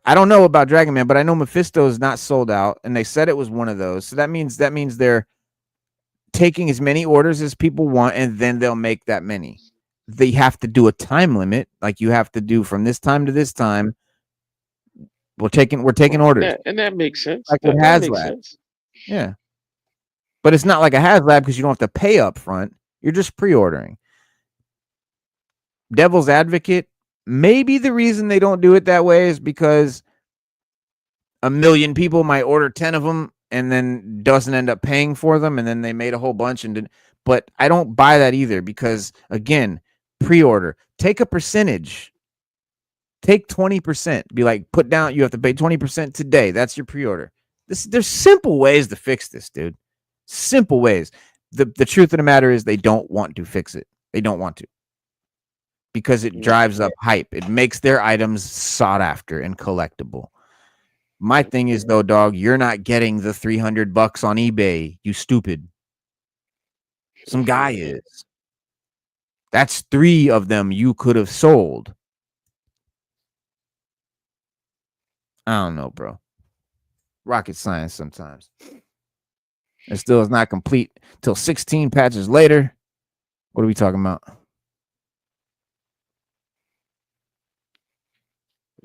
I don't know about Dragon Man, but I know Mephisto is not sold out, and they said it was one of those. So that means they're taking as many orders as people want, and then they'll make that many. They have to do a time limit, like you have to do from this time to this time. We're taking orders. Yeah, and that makes sense. Like That makes HasLab. sense. Yeah. But it's not like a HasLab because you don't have to pay up front. You're just pre-ordering. Devil's advocate, maybe the reason they don't do it that way is because 1 million people might order 10 of them and then doesn't end up paying for them, and then they made a whole bunch but I don't buy that either because, again, pre-order. Take a percentage. Take 20%. Be like, put down, you have to pay 20% today. That's your pre-order. There's simple ways to fix this, dude. Simple ways. The truth of the matter is they don't want to fix it. They don't want to. because it drives up hype. It makes their items sought after and collectible. My thing is though, dog, you're not getting the $300 on eBay. You stupid. Some guy is. That's 3 of them you could have sold. I don't know, bro. Rocket science sometimes. It still is not complete till 16 patches later. What are we talking about?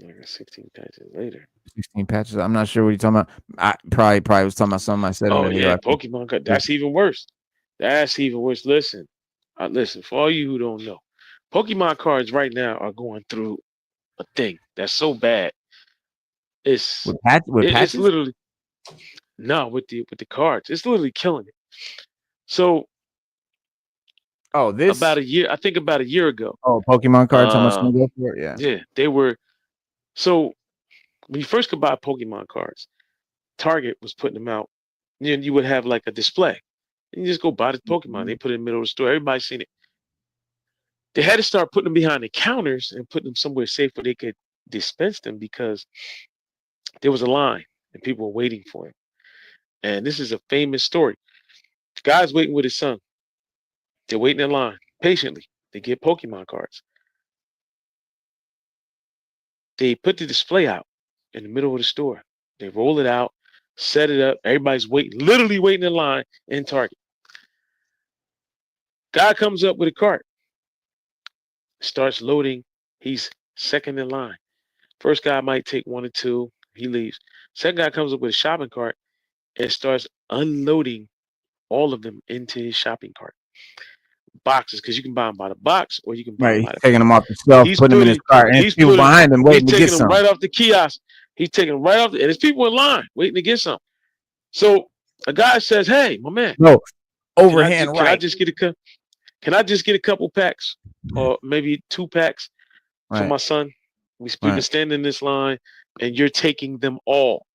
Like 16 patches later. 16 patches. I'm not sure what you're talking about. I probably was talking about something I said. Oh in the video. yeah, Pokemon card. That's even worse. That's even worse. Listen, listen. For all you who don't know, Pokemon cards right now are going through a thing that's so bad. It's with it's patches. literally no with the cards. It's literally killing it. So this about a year, I think about a year ago. Oh, Pokemon cards. How much can you go for it? Yeah. Yeah, they were. So when you first could buy Pokemon cards, Target was putting them out. You would have like a display. And you just go buy the Pokemon. They put it in the middle of the store. Everybody's seen it. They had to start putting them behind the counters and putting them somewhere safe where they could dispense them because there was a line and people were waiting for him. And this is a famous story. The guy's waiting with his son. They're waiting in line patiently. They get Pokemon cards. They put the display out in the middle of the store. They roll it out, set it up. Everybody's waiting, literally waiting in line in Target. Guy comes up with a cart, starts loading. He's second in line. First guy might take 1 or 2. He leaves. Second guy comes up with a shopping cart and starts unloading all of them into his shopping cart. Boxes, because you can buy them by the box or you can buy them by the taking them off the shelf, putting them in his cart, and there's people behind him waiting to get some. He's taking them right off the kiosk. He's taking them right off, and there's people in line waiting to get some. So a guy says, "Hey, my man, no overhand Can I just get a couple packs, or maybe 2 packs for my son? We've been standing in this line, and you're taking them all."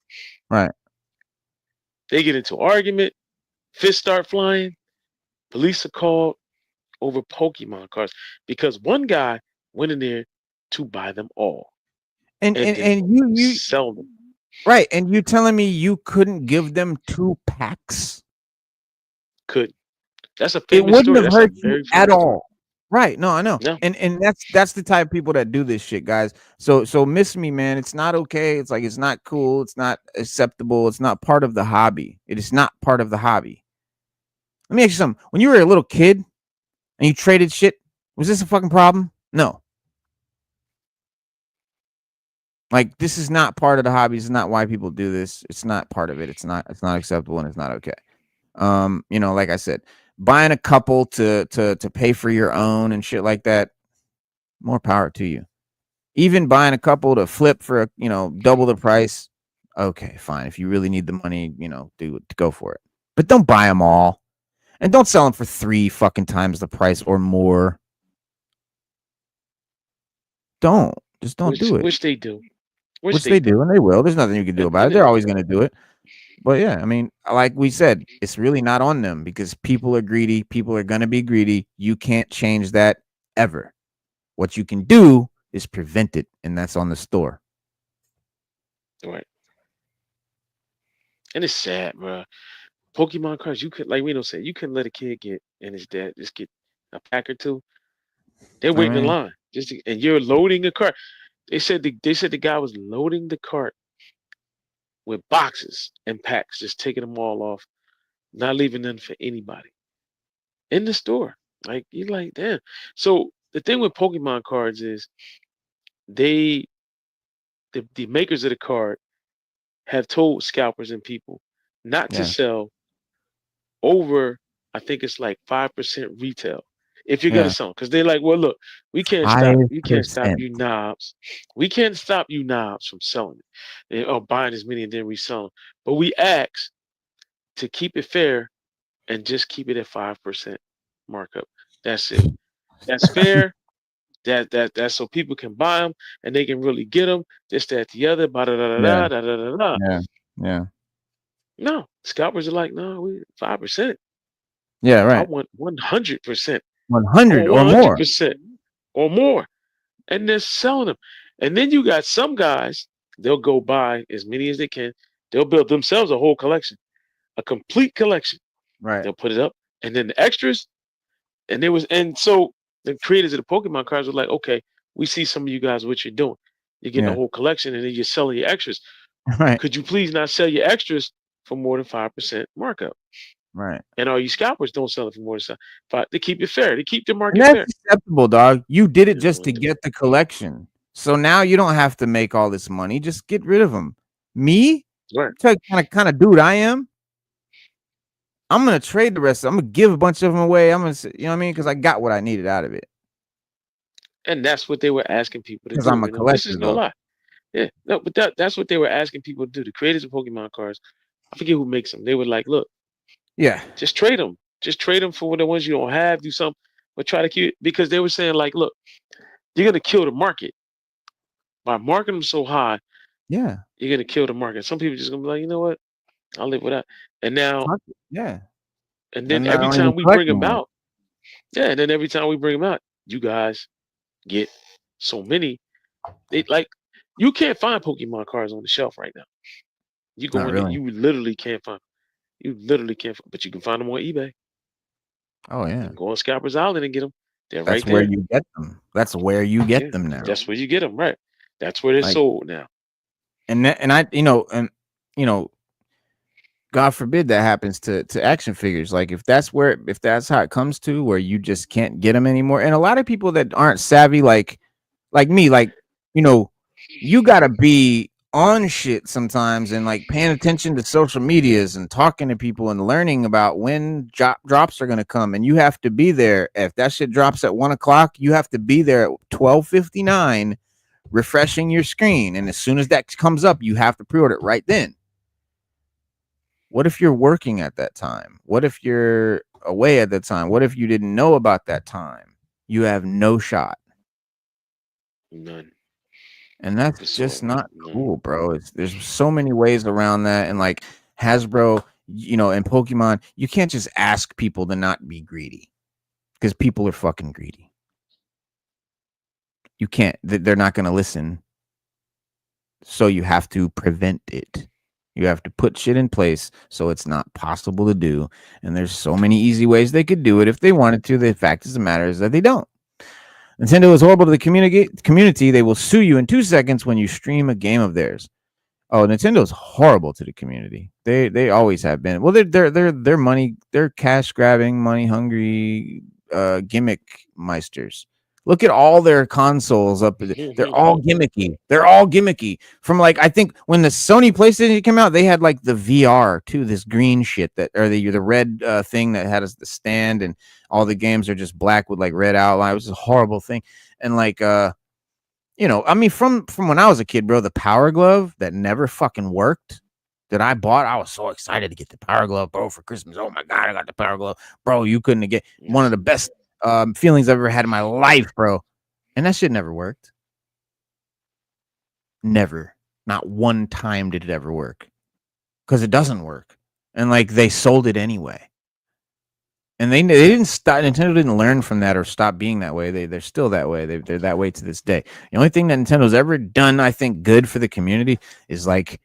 Right. They get into an argument. Fists start flying. Police are called over Pokemon cards because one guy went in there to buy them all, and you sell them. Right, and you telling me you couldn't give them 2 packs? Could. That's a it famous wouldn't story. have hurt you at all. Right. No, I know. No. And that's the type of people that do this shit, guys. So miss me, man. It's not okay. It's like it's not cool. It's not acceptable. It's not part of the hobby. It is not part of the hobby. Let me ask you something. When you were a little kid and you traded shit, was this a fucking problem? No. Like, this is not part of the hobby. It's not why people do this. It's not part of it. It's not acceptable, and it's not okay. Like I said, buying a couple to pay for your own and shit like that, more power to you. Even buying a couple to flip for double the price, okay, fine. If you really need the money, go for it. But don't buy them all, and don't sell them for 3 fucking times the price or more. Don't do it. Which they do. Which they do, and they will. There's nothing you can do about it. They're always going to do it. But yeah, I mean, like we said, it's really not on them because people are greedy. People are going to be greedy. You can't change that ever. What you can do is prevent it, and that's on the store. Right. And it's sad, bro. Pokemon cards, you could, like Reno said, you couldn't let a kid get and his dad just get a pack or 2. They're waiting in line, and you're loading a cart. They said the guy was loading the cart with boxes and packs, just taking them all off, not leaving them for anybody in the store. Like, you're like, damn. So the thing with Pokemon cards is the makers of the card have told scalpers and people not to sell over, I think it's like 5% retail if you're gonna sell them, because they're like, well, look, we can't stop you knobs. We can't stop you knobs from selling it or buying as many and then reselling. But we ask to keep it fair and just keep it at 5% markup. That's it. That's fair. That's so people can buy them and they can really get them. This, that, the other. Yeah. No, scalpers are like, no, we 5%. Yeah, right. I want 100%. 100 or more. 100% or more, and they're selling them. And then you got some guys, they'll go buy as many as they can. They'll build themselves a whole collection, a complete collection. Right. They'll put it up, and then the extras. And so the creators of the Pokemon cards were like, okay, we see some of you guys what you're doing. You're getting a Yeah. whole collection, and then you're selling your extras. Right. Could you please not sell your extras for more than 5% markup? Right. And all you scalpers don't sell it for more than 5. They keep it fair. They keep the And market that's fair. acceptable, dog. You did it You just know, to get the collection. So now you don't have to make all this money. Just get rid of them. Me, right. kind of dude I am. I'm gonna trade the rest. I'm gonna give a bunch of them away. I'm gonna, you know what I mean? Because I got what I needed out of it. And that's what they were asking people to Because do. I'm a You know, this collector, is no though. lie. Yeah, no, but that's what they were asking people to do. The creators of Pokemon cards, I forget who makes them. They were like, look, Yeah. just trade them. Just trade them for the ones you don't have. Do something, but try to keep it because they were saying like, look, you're gonna kill the market by marking them so high. Yeah. You're gonna kill the market. Some people just gonna be like, you know what, I'll live with that. And now, Fuck it. Yeah. and then And I every don't even time we collect bring no them more. out, yeah, and then every time we bring them out, you guys get so many. They like you can't find Pokemon cards on the shelf right now. You go Not in there, really. you literally can't find. You literally can't, but you can find them on eBay. Oh You yeah. can go on Scalpers Island and get them. They're That's right where there. you get them. That's where you get Yeah, them now. that's where you get them. Right. That's where they're Like, sold now. and I, you know, God forbid that happens to action figures. Like if that's how it comes to where you just can't get them anymore. And a lot of people that aren't savvy, like me, like, you know, you gotta be on shit sometimes and like paying attention to social medias and talking to people and learning about when drops are gonna come. And you have to be there. If that shit drops at 1 o'clock, you have to be there at 12:59 refreshing your screen. And as soon as that comes up, you have to pre-order it right then. What if you're working at that time? What if you're away at that time? What if you didn't know about that time? You have no shot. None. And that's just Whatsoever. not None. cool, bro. There's so many ways around that. And like Hasbro, and Pokemon, you can't just ask people to not be greedy because people are fucking greedy. You can't, they're not going to listen. So you have to prevent it. You have to put shit in place so it's not possible to do. And there's so many easy ways they could do it if they wanted to. The fact of the matter is that they don't. Nintendo is horrible to the community. They will sue you in 2 seconds when you stream a game of theirs. Oh, Nintendo's horrible to the community. They always have been. Well, they're money, they're cash grabbing, money hungry gimmick meisters. Look at all their consoles up. They're all gimmicky. They're all gimmicky. From like I think when the Sony PlayStation came out, they had like the VR too, this green shit that or the red thing that had the stand, and all the games are just black with like red outline. It was a horrible thing. And like I mean, from when I was a kid, bro, the Power Glove that never fucking worked that I bought, I was so excited to get the Power Glove, bro, for Christmas. Oh my god, I got the Power Glove, bro. You couldn't get one of the best feelings I've ever had in my life, bro. And that shit never worked. Never, not one time did it ever work, because it doesn't work. And like they sold it anyway. And they didn't stop. Nintendo didn't learn from that or stop being that way. They're still that way. They're that way to this day. The only thing that Nintendo's ever done, I think, good for the community is like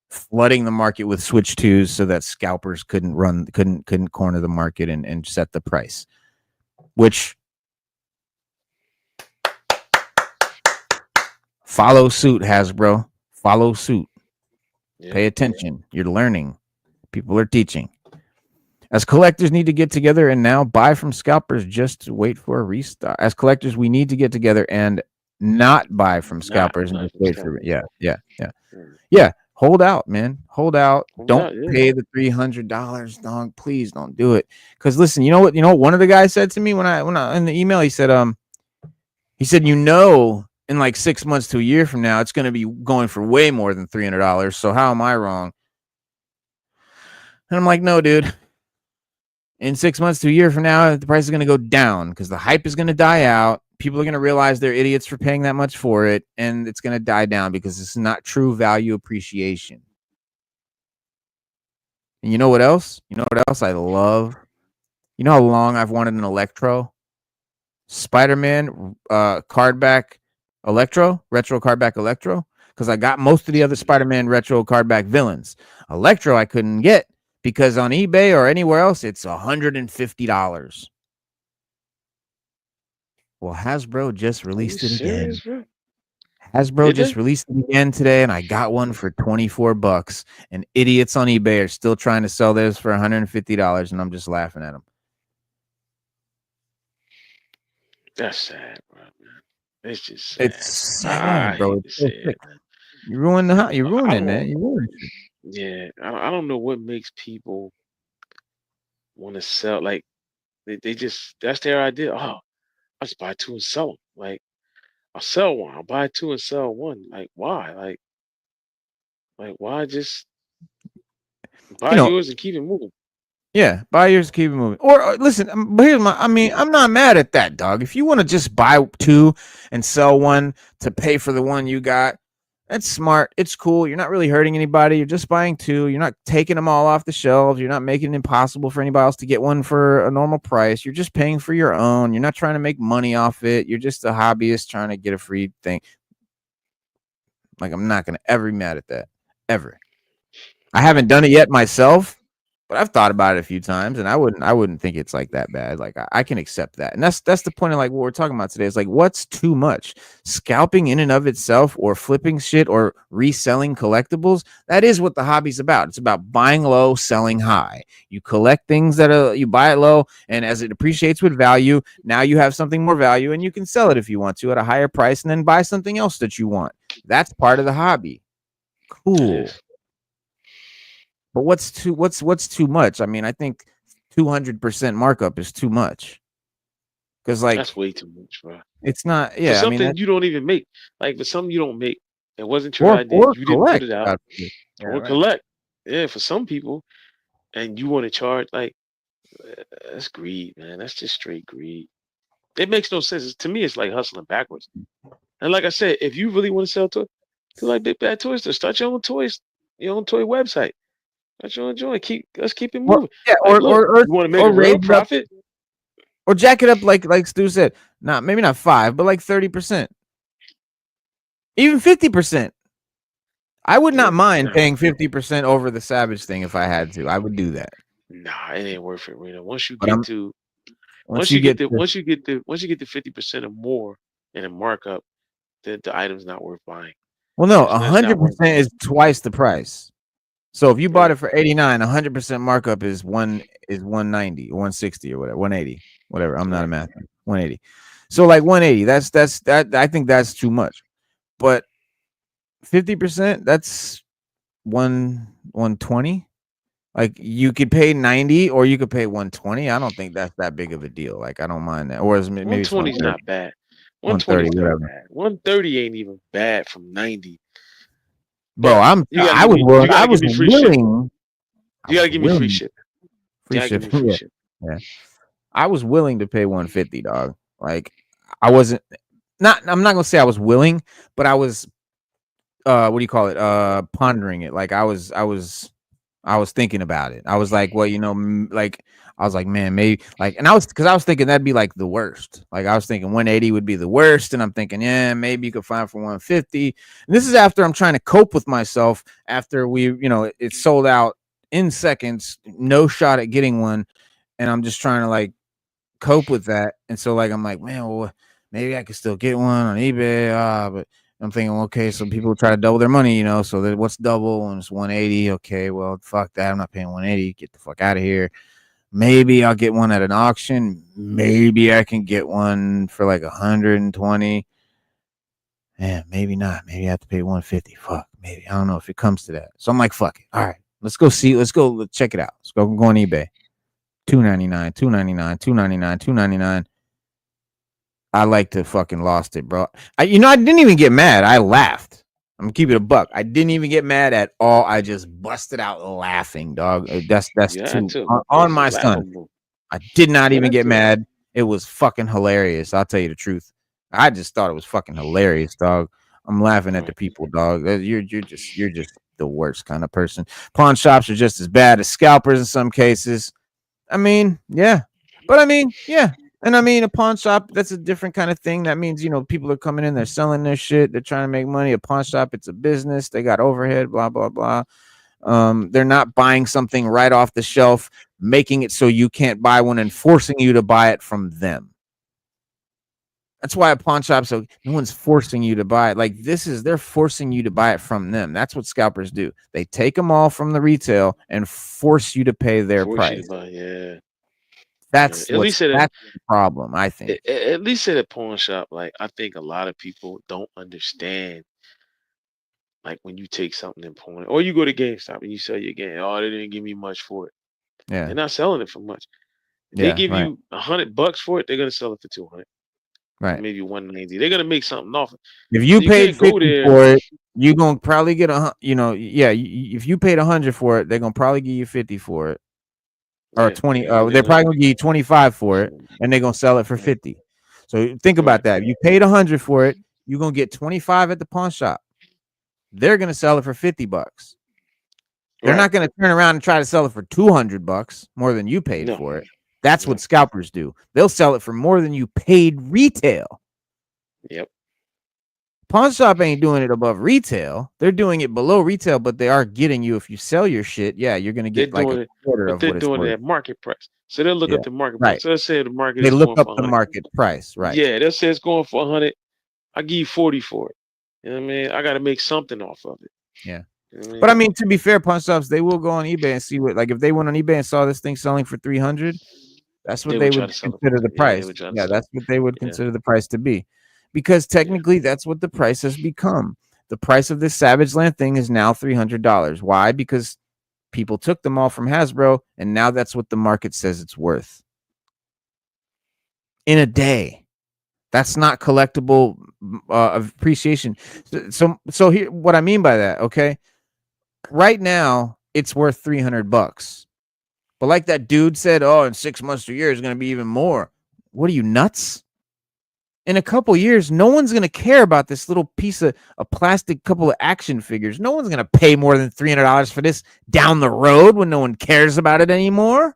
flooding the market with Switch 2s so that scalpers couldn't corner the market and set the price. Which follow suit, Hasbro. Follow suit. Yeah. Pay attention. You're learning. People are teaching. As collectors need to get together and now buy from scalpers just to wait for a restock. As collectors, we need to get together and not buy from scalpers and just wait for it. Yeah. Hold out, man. Hold out. Don't pay the $300, dog. Please don't do it. Because listen, you know what? One of the guys said to me when I in the email, he said, in like 6 months to a year from now, it's going to be going for way more than $300. So how am I wrong? And I'm like, no, dude. In 6 months to a year from now, the price is going to go down because the hype is going to die out. People are going to realize they're idiots for paying that much for it, and it's going to die down because it's not true value appreciation. And you know what else? I love? You know how long I've wanted an Electro? Spider-Man card back retro card back Electro, because I got most of the other Spider-Man retro card back villains. Electro I couldn't get because on eBay or anywhere else it's $150. Well, Hasbro just Are you released it again. serious, bro? Hasbro Did just they? released it again today, and I got one for $24. And idiots on eBay are still trying to sell theirs for $150, and I'm just laughing at them. That's sad, bro. Man. It's just sad. It's sad, bro. hate It's to so say sick. it, man. You ruined the you ruined I it, man. don't. You ruined it. Yeah, I don't know what makes people want to sell. Like they just that's their idea. Oh, I just buy two and sell them. Like I'll sell one. I'll buy two and sell one. Like why? Like why just You buy know, yours and keep it moving? yeah, buy yours, keep it moving. Or listen, but here's I mean, I'm not mad at that, dog. If you want to just buy two and sell one to pay for the one you got, that's smart. It's cool. You're not really hurting anybody. You're just buying two. You're not taking them all off the shelves. You're not making it impossible for anybody else to get one for a normal price. You're just paying for your own. You're not trying to make money off it. You're just a hobbyist trying to get a free thing. Like, I'm not going to ever be mad at that. Ever. I haven't done it yet myself, but I've thought about it a few times, and I wouldn't think it's like that bad. Like I can accept that, and that's the point of like what we're talking about today. Is like what's too much? Scalping in and of itself, or flipping shit, or reselling collectibles. That is what the hobby's about. It's about buying low, selling high. You collect things you buy it low, and as it appreciates with value, now you have something more value, and you can sell it if you want to at a higher price, and then buy something else that you want. That's part of the hobby. Cool. But what's too much? I mean, I think 200% markup is too much. Because like That's way too much, bro. it's not. For Yeah, I mean, something you don't even make. Like for something you don't make, it wasn't your idea. or You didn't put collect. it out. Yeah, Or right. collect. Yeah, for some people, and you want to charge like that's greed, man. That's just straight greed. It makes no sense. To me, it's like hustling backwards. And like I said, if you really want to sell toys, do like Big Bad Toys, to start your own toy website. Start your own joint. Let's keep it Or moving. yeah, Like, look, you want to make or a raise real it up, profit? or jack it up like Stu said. Not maybe not 5, but like 30%, even 50%. I would not mind paying 50% over the Savage thing if I had to. I would do that. Nah, it ain't worth it, Reno. Once you But get to once you get to, once you get to 50% or more in a markup, the item's not worth buying. well, no, That's not worth 100% is twice the price. So if you bought Right. it for 89, 100% markup is 190, 160 or whatever, 180, whatever. I'm not a Right. math man. 180. So like 180, that I think that's too much. But 50%, that's 120. Like you could pay 90 or you could pay 120. I don't think that's that big of a deal. Like I don't mind that. Or maybe it's 120 is 130. not bad. 130, 120 is not whatever. bad. 130 ain't even bad from 90. Bro, But you gotta I give was me willing. you gotta give me free shit. willing. You gotta give me free shit. Free You gotta give me shit. free Yeah. shit. Yeah. I was willing to pay 150, dog. Like I wasn't I'm not gonna say I was willing, but I was what do you call it? Pondering it. Like I was thinking about it. I was like, well, like I was like, man, maybe like, and I was thinking that'd be like the worst. Like I was thinking 180 would be the worst, and I'm thinking, yeah, maybe you could find for 150. And this is after I'm trying to cope with myself after it sold out in seconds, no shot at getting one, and I'm just trying to like cope with that. And so like I'm like, man, well, maybe I could still get one on eBay. But I'm thinking, okay, so people try to double their money, so that what's double and it's 180. Okay, well, fuck that. I'm not paying 180. Get the fuck out of here. Maybe I'll get one at an auction. Maybe I can get one for like 120. Yeah, maybe not. Maybe I have to pay 150. Fuck, maybe. I don't know if it comes to that. So I'm like, fuck it. All right, let's go see. Let's check it out. Let's go on eBay. $299, $299, $299, $299. I like to fucking lost it, bro. I didn't even get mad. I laughed. I'm gonna keep it a buck. I didn't even get mad at all. I just busted out laughing, dog. That's too on my son. I did not even get mad. It was fucking hilarious. I'll tell you the truth. I just thought it was fucking hilarious, dog. I'm laughing at the people, dog. You're just the worst kind of person. Pawn shops are just as bad as scalpers in some cases. I mean, yeah. But I mean, yeah. And I mean, a pawn shop, that's a different kind of thing. That means, people are coming in, they're selling their shit, they're trying to make money. A pawn shop, it's a business, they got overhead, blah, blah, blah. They're not buying something right off the shelf, making it so you can't buy one and forcing you to buy it from them. That's why a pawn shop, so no one's forcing you to buy it. Like they're forcing you to buy it from them. That's what scalpers do. They take them all from the retail and force you to pay their price. Yeah. That's At least that's the problem, I think. At least at a pawn shop, like I think a lot of people don't understand. Like when you take something and pawn it, or you go to GameStop and you sell your game, oh, they didn't give me much for it. Yeah. They're not selling it for much. If Yeah, they give right. you $100 for it, they're gonna sell it for 200. Right. Maybe 190. They're gonna make something off it. If you So paid can't go 50 there. for it, you're gonna probably get if you paid 100 for it, they're gonna probably give you 50 for it. Or 20, they're probably gonna give you 25 for it, and they're gonna sell it for 50. So think about that. If you paid 100 for it, you're gonna get 25 at the pawn shop. They're gonna sell it for $50. They're not gonna turn around and try to sell it for $200 more than you paid for it. That's what scalpers do. They'll sell it for more than you paid retail. Yep. Pawn shop ain't doing it above retail. They're doing it below retail, but they are getting you. If you sell your shit, yeah, you're gonna get like a quarter of what it's worth. They're doing it at market price. So they'll look up the market price. So let's say the market they is look going up for the 100. market price, right? Yeah, they'll say it's going for 100. I give you 40 for it. You know what I mean? I gotta make something off of it. Yeah. You know what I mean? But I mean, to be fair, pawn shops, they will go on eBay and see what, like, if they went on eBay and saw this thing selling for 300, that's what they would consider the price. Yeah, that's what they would consider the price to be, because technically that's what the price has become. The price of this Savage Land thing is now $300. Why? Because people took them all from Hasbro, and now that's what the market says it's worth. In a day. That's not collectible appreciation. So here, what I mean by that, okay? Right now, it's worth $300. But like that dude said, oh, in 6 months to a year, it's going to be even more. What are you, nuts? In a couple years, no one's going to care about this little piece of a plastic couple of action figures. No one's going to pay more than $300 for this down the road when no one cares about it anymore.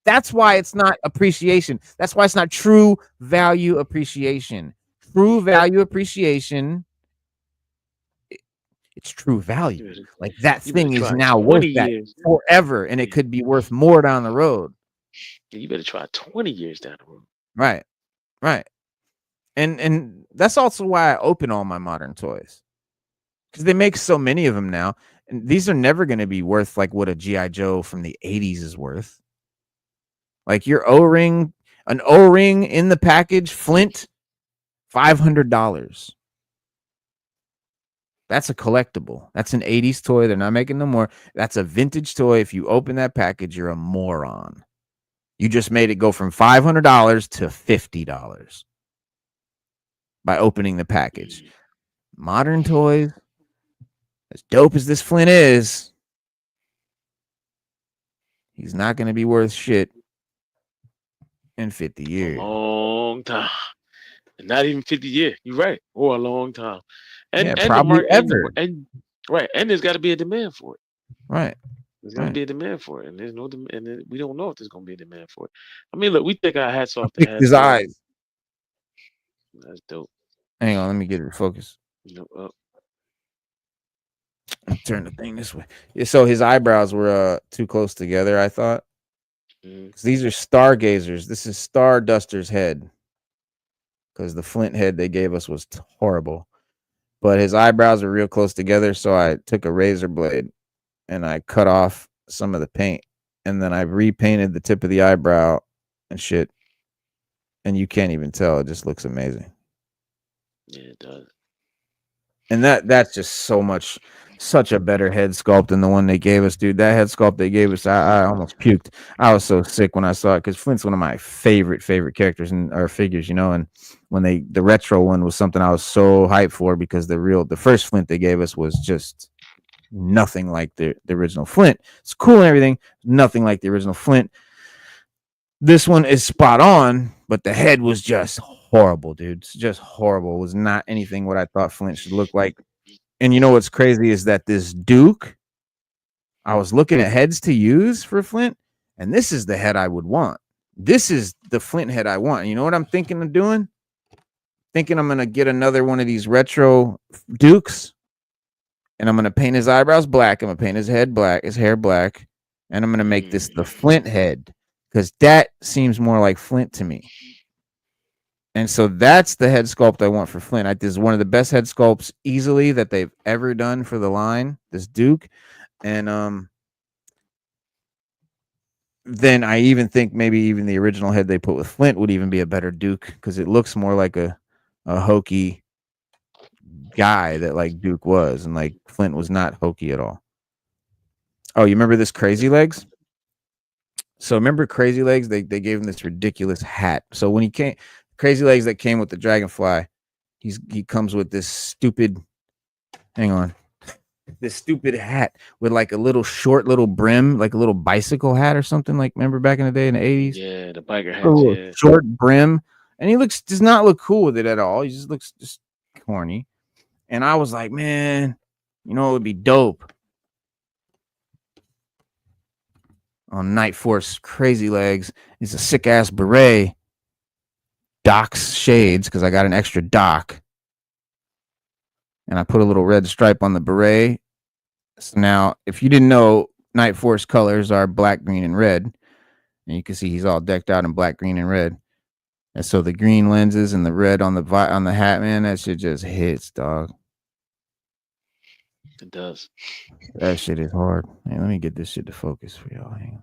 That's why it's not appreciation. That's why it's not true value appreciation. True value appreciation, it's true value. Like that thing is now worth that forever, and it could be worth more down the road. You better try 20 years down the road. Right. Right. And that's also why I open all my modern toys, because they make so many of them now. And these are never going to be worth like what a G.I. Joe from the 80s is worth. Like your O-ring, an O-ring in the package, Flint, $500. That's a collectible. That's an 80s toy. They're not making no more. That's a vintage toy. If you open that package, you're a moron. You just made it go from $500 to $50 by opening the package. Modern toys, as dope as this Flint is, he's not going to be worth shit in 50 years. A long time. Not even 50 years. You're right. Or a long time. And probably ever. And there's got to be a demand for it. Right. There's got to be a demand for it. And there's no demand, and we don't know if there's going to be a demand for it. I mean, look, we take our hats off to his eyes. That's dope. Hang on, let me get it focused. No, turn the thing this way. Yeah, so his eyebrows were too close together, I thought. These are stargazers. This is Starduster's head, because the Flint head they gave us was horrible. But his eyebrows are real close together, so I took a razor blade and I cut off some of the paint, and then I repainted the tip of the eyebrow and shit. And you can't even tell. It just looks amazing. Yeah, it does. And that's just such a better head sculpt than the one they gave us, dude. That head sculpt they gave us, I almost puked. I was so sick when I saw it, because Flint's one of my favorite characters or figures, you know. And when the retro one was something I was so hyped for, because the first Flint they gave us was just nothing like the original Flint. It's cool and everything, nothing like the original Flint. This one is spot on, but the head was just horrible, dude. It's just horrible. It was not anything what I thought Flint should look like. And you know what's crazy is that this Duke, I was looking at heads to use for Flint, and this is the head I would want. This is the Flint head I want. You know what I'm thinking of doing? Thinking I'm gonna get another one of these retro Dukes, and I'm gonna paint his eyebrows black. I'm gonna paint his head black, his hair black, and I'm gonna make this the Flint head because that seems more like Flint to me. And so that's the head sculpt I want for Flint. This is one of the best head sculpts easily that they've ever done for the line, this Duke. And then I even think maybe even the original head they put with Flint would even be a better Duke because it looks more like a hokey guy that like Duke was, and like Flint was not hokey at all. Oh, you remember this Crazy Legs? So remember Crazy Legs? They gave him this ridiculous hat. So when he came, Crazy Legs that came with the Dragonfly, he comes with this stupid, hang on, this stupid hat with like a little short little brim, like a little bicycle hat or something. Like remember back in the day in the 80s? Yeah, the biker hat. Yeah. Short brim, and he does not look cool with it at all. He just looks just corny. And I was like, man, you know it would be dope on Night Force Crazy Legs. It's a sick ass beret. Doc's shades, because I got an extra Doc. And I put a little red stripe on the beret. So now, if you didn't know, Night Force colors are black, green, and red. And you can see he's all decked out in black, green, and red. And so the green lenses and the red on the hat, man, that shit just hits, dog. It does. That shit is hard. Hey, let me get this shit to focus for y'all. Hang on.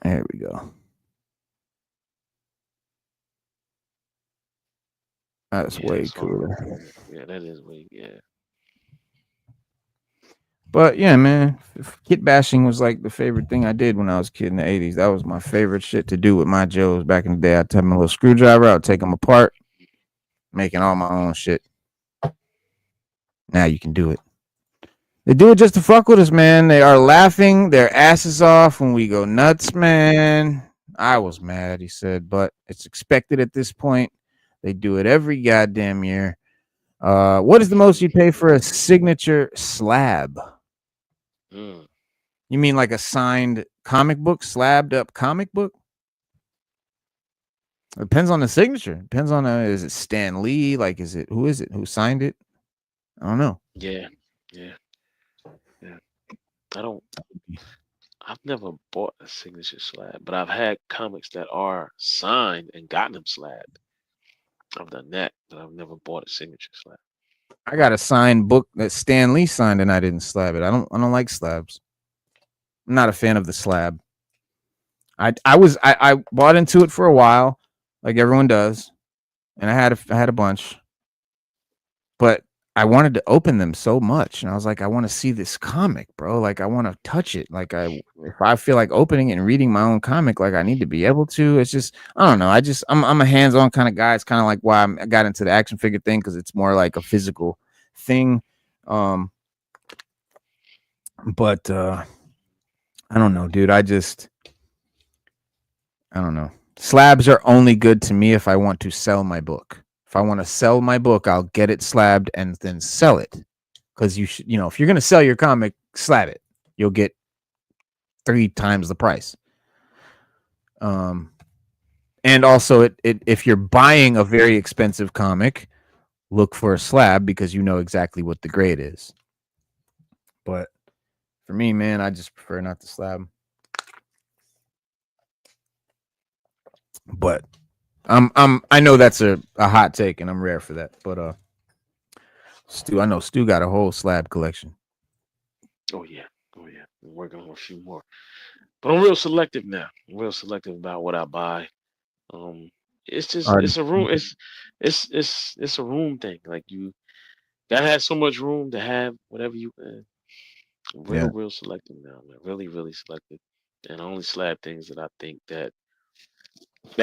There we go. That's way cooler. Yeah, that is way, yeah. But yeah, man, kit bashing was like the favorite thing I did when I was a kid in the 80s. That was my favorite shit to do with my Joes back in the day. I'd take my little screwdriver, I'd take them apart, making all my own shit. Now you can do it. They do it just to fuck with us, man. They are laughing their asses off when we go nuts, man. I was mad, he said, but it's expected at this point. They do it every goddamn year. What is the most you pay for a signature slab? You mean like a signed comic book, slabbed up comic book? It depends on the signature. Depends on is it Stan Lee? Like, is it who signed it? I don't know. Yeah. I've never bought a signature slab, but I've had comics that are signed and gotten them slabbed. I've done that, but I've never bought a signature slab. I got a signed book that Stan Lee signed and I didn't slab it. I don't like slabs. I'm not a fan of the slab. I bought into it for a while, like everyone does, and I had a bunch, but I wanted to open them so much, and I was like, I want to see this comic, bro. Like, I want to touch it. Like, if I feel like opening it and reading my own comic, like I need to be able to. It's just, I don't know. I'm a hands-on kind of guy. It's kind of like why I got into the action figure thing, because it's more like a physical thing. But I don't know, dude. I don't know. Slabs are only good to me if I want to sell my book. If I want to sell my book, I'll get it slabbed and then sell it. Because if you're going to sell your comic, slab it. You'll get 3 times the price. And also, if you're buying a very expensive comic, look for a slab because you know exactly what the grade is. But for me, man, I just prefer not to slab. But I know that's a hot take, and I'm rare for that. But Stu got a whole slab collection. Oh yeah. I'm working on a few more, but I'm real selective now. I'm real selective about what I buy. It's just it's a room. It's a room thing. Like you gotta have so much room to have whatever you can. I'm real selective now, man. Really selective, and I only slab things that I think that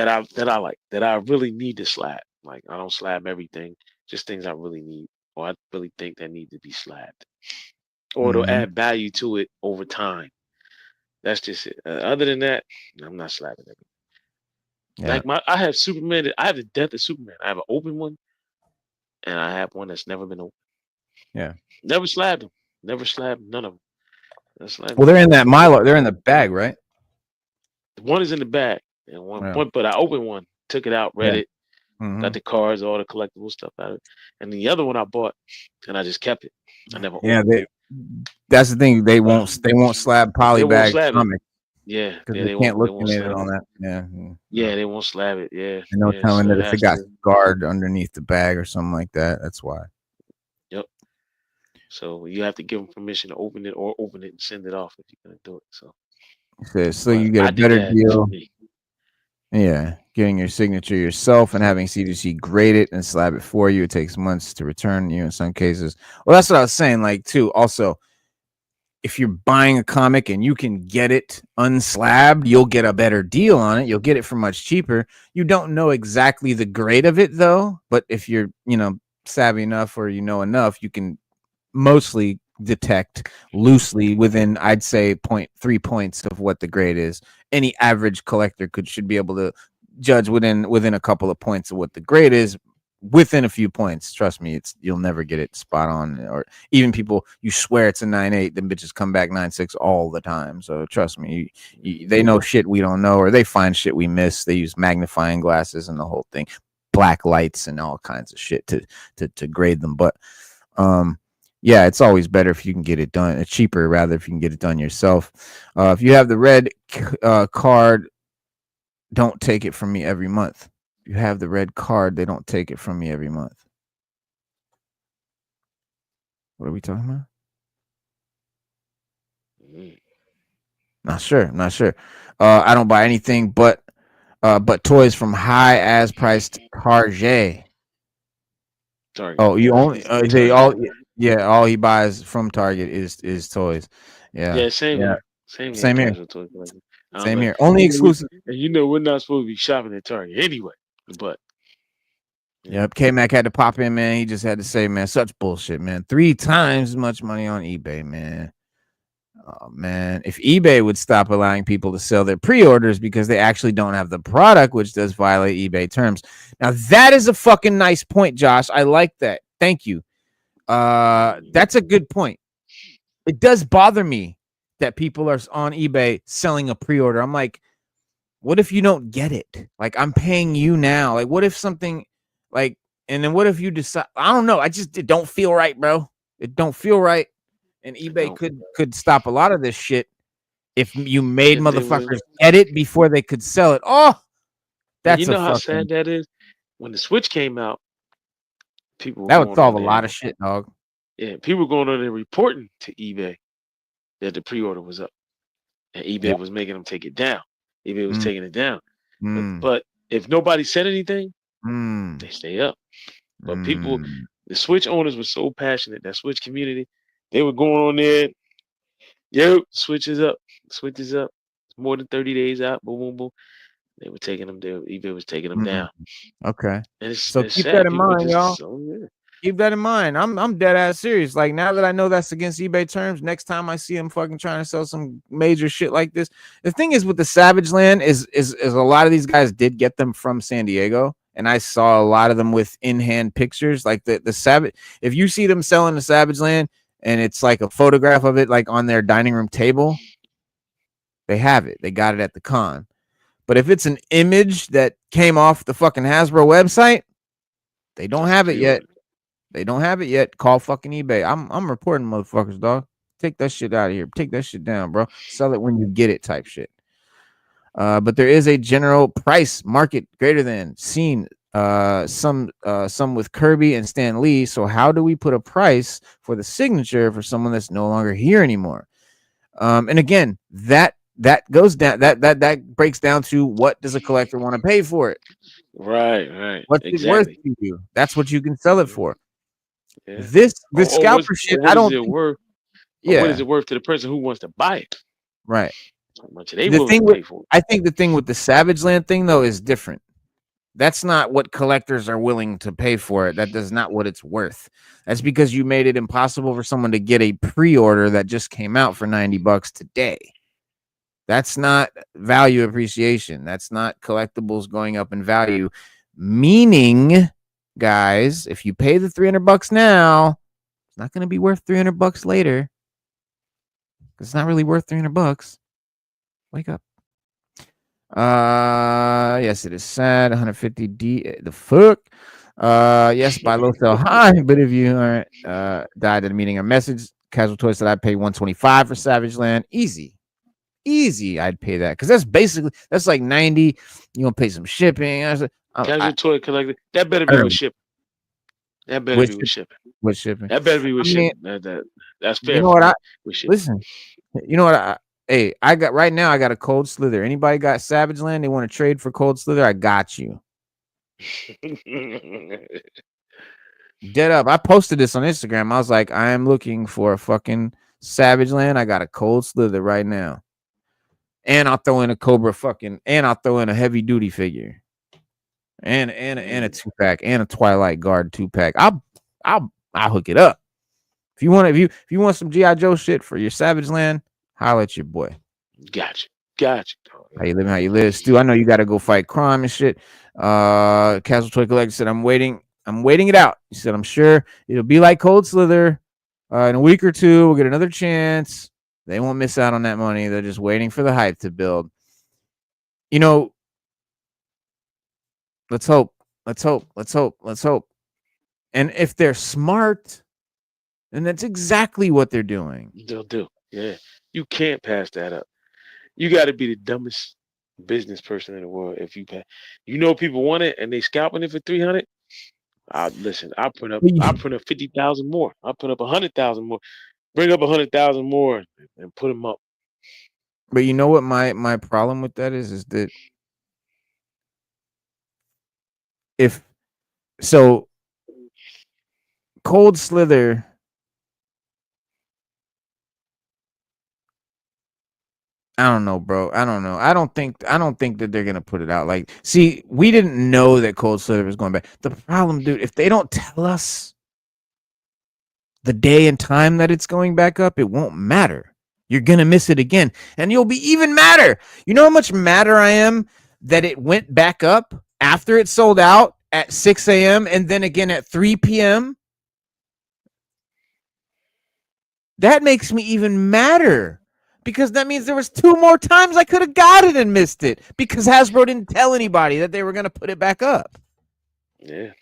I like, that I really need to slab. Like I don't slab everything, just things I really need or I really think that need to be slabbed, or it'll add value to it over time. That's just it. Other than that, I'm not slabbing everything. Yeah. Like I have Superman. I have the Death of Superman. I have an open one, and I have one that's never been open. Yeah. Never slabbed them. Never slabbed none of them. That's like Well, they're in that Milo. They're in the bag, right? one is in the bag, and one, Yeah. one, but I opened one, took it out, read Yeah. it, got Mhm. the cards, all the collectible stuff out of it, and the other one I bought, and I just kept it. I never Yeah. opened it. That's the thing. They won't slab They won't polybag slab it. comics Yeah, because yeah, they they can't won't. They look won't in it and slab all it. that. Yeah. Yeah, they won't slab it. Yeah, And no yeah. telling So that it if it has got to. scarred underneath the bag or something like that. That's why. Yep. So you have to give them permission to open it or open it and send it off if you're gonna do it. So But you get a I did better that for deal. me. Yeah, getting your signature yourself and having CDC grade it and slab it for you. It takes months to return you in some cases. Well, that's what I was saying. Like, too. Also, if you're buying a comic and you can get it unslabbed, you'll get a better deal on it. You'll get it for much cheaper. You don't know exactly the grade of it though, but if you're, savvy enough or enough, you can mostly detect loosely within, I'd say, 0.3 points of what the grade is. Any average collector should be able to judge within a couple of points of what the grade is. Within a few points, trust me, you'll never get it spot on. Or even people, you swear it's a 9.8, then bitches come back 9.6 all the time. So trust me, they know shit we don't know, or they find shit we miss. They use magnifying glasses and the whole thing, black lights and all kinds of shit to grade them. But yeah, it's always better if you can get it done. It's cheaper rather if you can get it done yourself. If you have the red card, don't take it from me every month. If you have the red card, they don't take it from me every month. What are we talking about? Not sure. Not sure. I don't buy anything but toys from high as priced Target. Target. Oh, you only they Target. all yeah, all he buys from Target is toys. Yeah. Yeah, same Yeah. here. Same here. Same here. Casual toy collector. Same But here. Only exclusive. we're not supposed to be shopping at Target anyway. But Yep. K Mac had to pop in, man. He just had to say, man, such bullshit, man. 3 times as much money on eBay, man. Oh man, if eBay would stop allowing people to sell their pre-orders because they actually don't have the product, which does violate eBay terms. Now that is a fucking nice point, Josh. I like that. Thank you. That's a good point. It does bother me that people are on eBay selling a pre-order. I'm like, what if you don't get it? Like, I'm paying you now. Like, what if something like, and then what if you decide? I don't know. It don't feel right, bro. It don't feel right. And eBay could stop a lot of this shit if you made if they would, motherfuckers get it before they could sell it. Oh, and you that's a know how fucking sad that is. When the Switch came out, people were that would going solve on a there. lot of shit, dog. Yeah, people were going on there reporting to eBay that the pre-order was up, and eBay Yeah. was making them take it down. eBay was Mm, taking it down. mm, But if nobody said anything, mm, they stay up. But people, mm. the Switch owners were so passionate. That Switch community, they were going on there. Yo, Switch is up. Switch is up. It's more than 30 days out. Boom, boom, boom. They were taking them down. eBay was taking them Mm. down. Okay. And So it's keep that sad. in People mind, y'all. just yeah. Keep that in mind. I'm dead ass serious. Like, now that I know that's against eBay terms, next time I see him fucking trying to sell some major shit like this. The thing is with the Savage Land is a lot of these guys did get them from San Diego. And I saw a lot of them with in-hand pictures. Like the Savage, if you see them selling the Savage Land and it's like a photograph of it like on their dining room table, they have it. They got it at the con. But if it's an image that came off the fucking Hasbro website, they don't That's a have it yet. pre-order. They don't have it yet. Call fucking eBay. I'm reporting motherfuckers, dog. Take that shit out of here. Take that shit down, bro. Sell it when you get it type shit. But there is a general price market greater than seen some with Kirby and Stan Lee. So how do we put a price for the signature for someone that's no longer here anymore? And again, that goes down that breaks down to what does a collector want to pay for it? Right. What's it worth Exactly. to you? That's what you can sell it for. Yeah. This scalper shit, what I is don't it think, worth? Or what is yeah, it worth to the person who wants to buy it? right. How much are they The willing to thing with pay for it? I think the thing with the Savage Land thing though is different. That's not what collectors are willing to pay for it. That is not what it's worth. That's because you made it impossible for someone to get a pre-order that just came out for $90 today. That's not value appreciation. That's not collectibles going up in value. Meaning, guys, if you pay the $300 now, it's not going to be worth $300 later. It's not really worth $300. Wake up. Yes, it is sad. 150 D. The fuck. Yes, buy low, sell high. But if you aren't died at a meeting or message, Casual Toys said I'd pay 125 for Savage Land. Easy. I'd pay that because that's like 90. You gonna pay some shipping. Casual toy collector. That better be with shipping. That better be with shipping. With shipping. That better be with shipping. That's fair. You know what? With shipping. Listen. You know what? I got right now. I got a Cold Slither. Anybody got Savage Land? They want to trade for Cold Slither? I got you. Dead up. I posted this on Instagram. I was like, I am looking for a fucking Savage Land. I got a Cold Slither right now. And I'll throw in a Cobra and I'll throw in a heavy duty figure. And a 2-pack and a Twilight Guard 2-pack. I'll hook it up. If you want some G.I. Joe shit for your Savage Land, holla at your boy. Gotcha. How you live, Stu? I know you gotta go fight crime and shit. Casual Toy Collector said, I'm waiting it out. He said, I'm sure it'll be like Cold Slither. In a week or two, we'll get another chance. They won't miss out on that money. They're just waiting for the hype to build. You know, let's hope. And if they're smart, then that's exactly what they're doing. They'll do. Yeah. You can't pass that up. You got to be the dumbest business person in the world if you pass. You know people want it and they scalping it for 300. Listen, I print up 50,000 more. I put up 100,000 more. Bring up 100,000 more and put them up. But you know what my problem with that is that Cold Slither, I don't know, bro. I don't know. I don't think that they're gonna put it out. Like, see, we didn't know that Cold Slither was going back. The problem, dude, if they don't tell us the day and time that it's going back up, it won't matter. You're gonna miss it again, and you'll be even madder. You know how much madder I am that it went back up after it sold out at 6 a.m. and then again at 3 p.m. That makes me even madder. Because that means there was 2 more times I could have got it and missed it because Hasbro didn't tell anybody that they were going to put it back up. Yeah.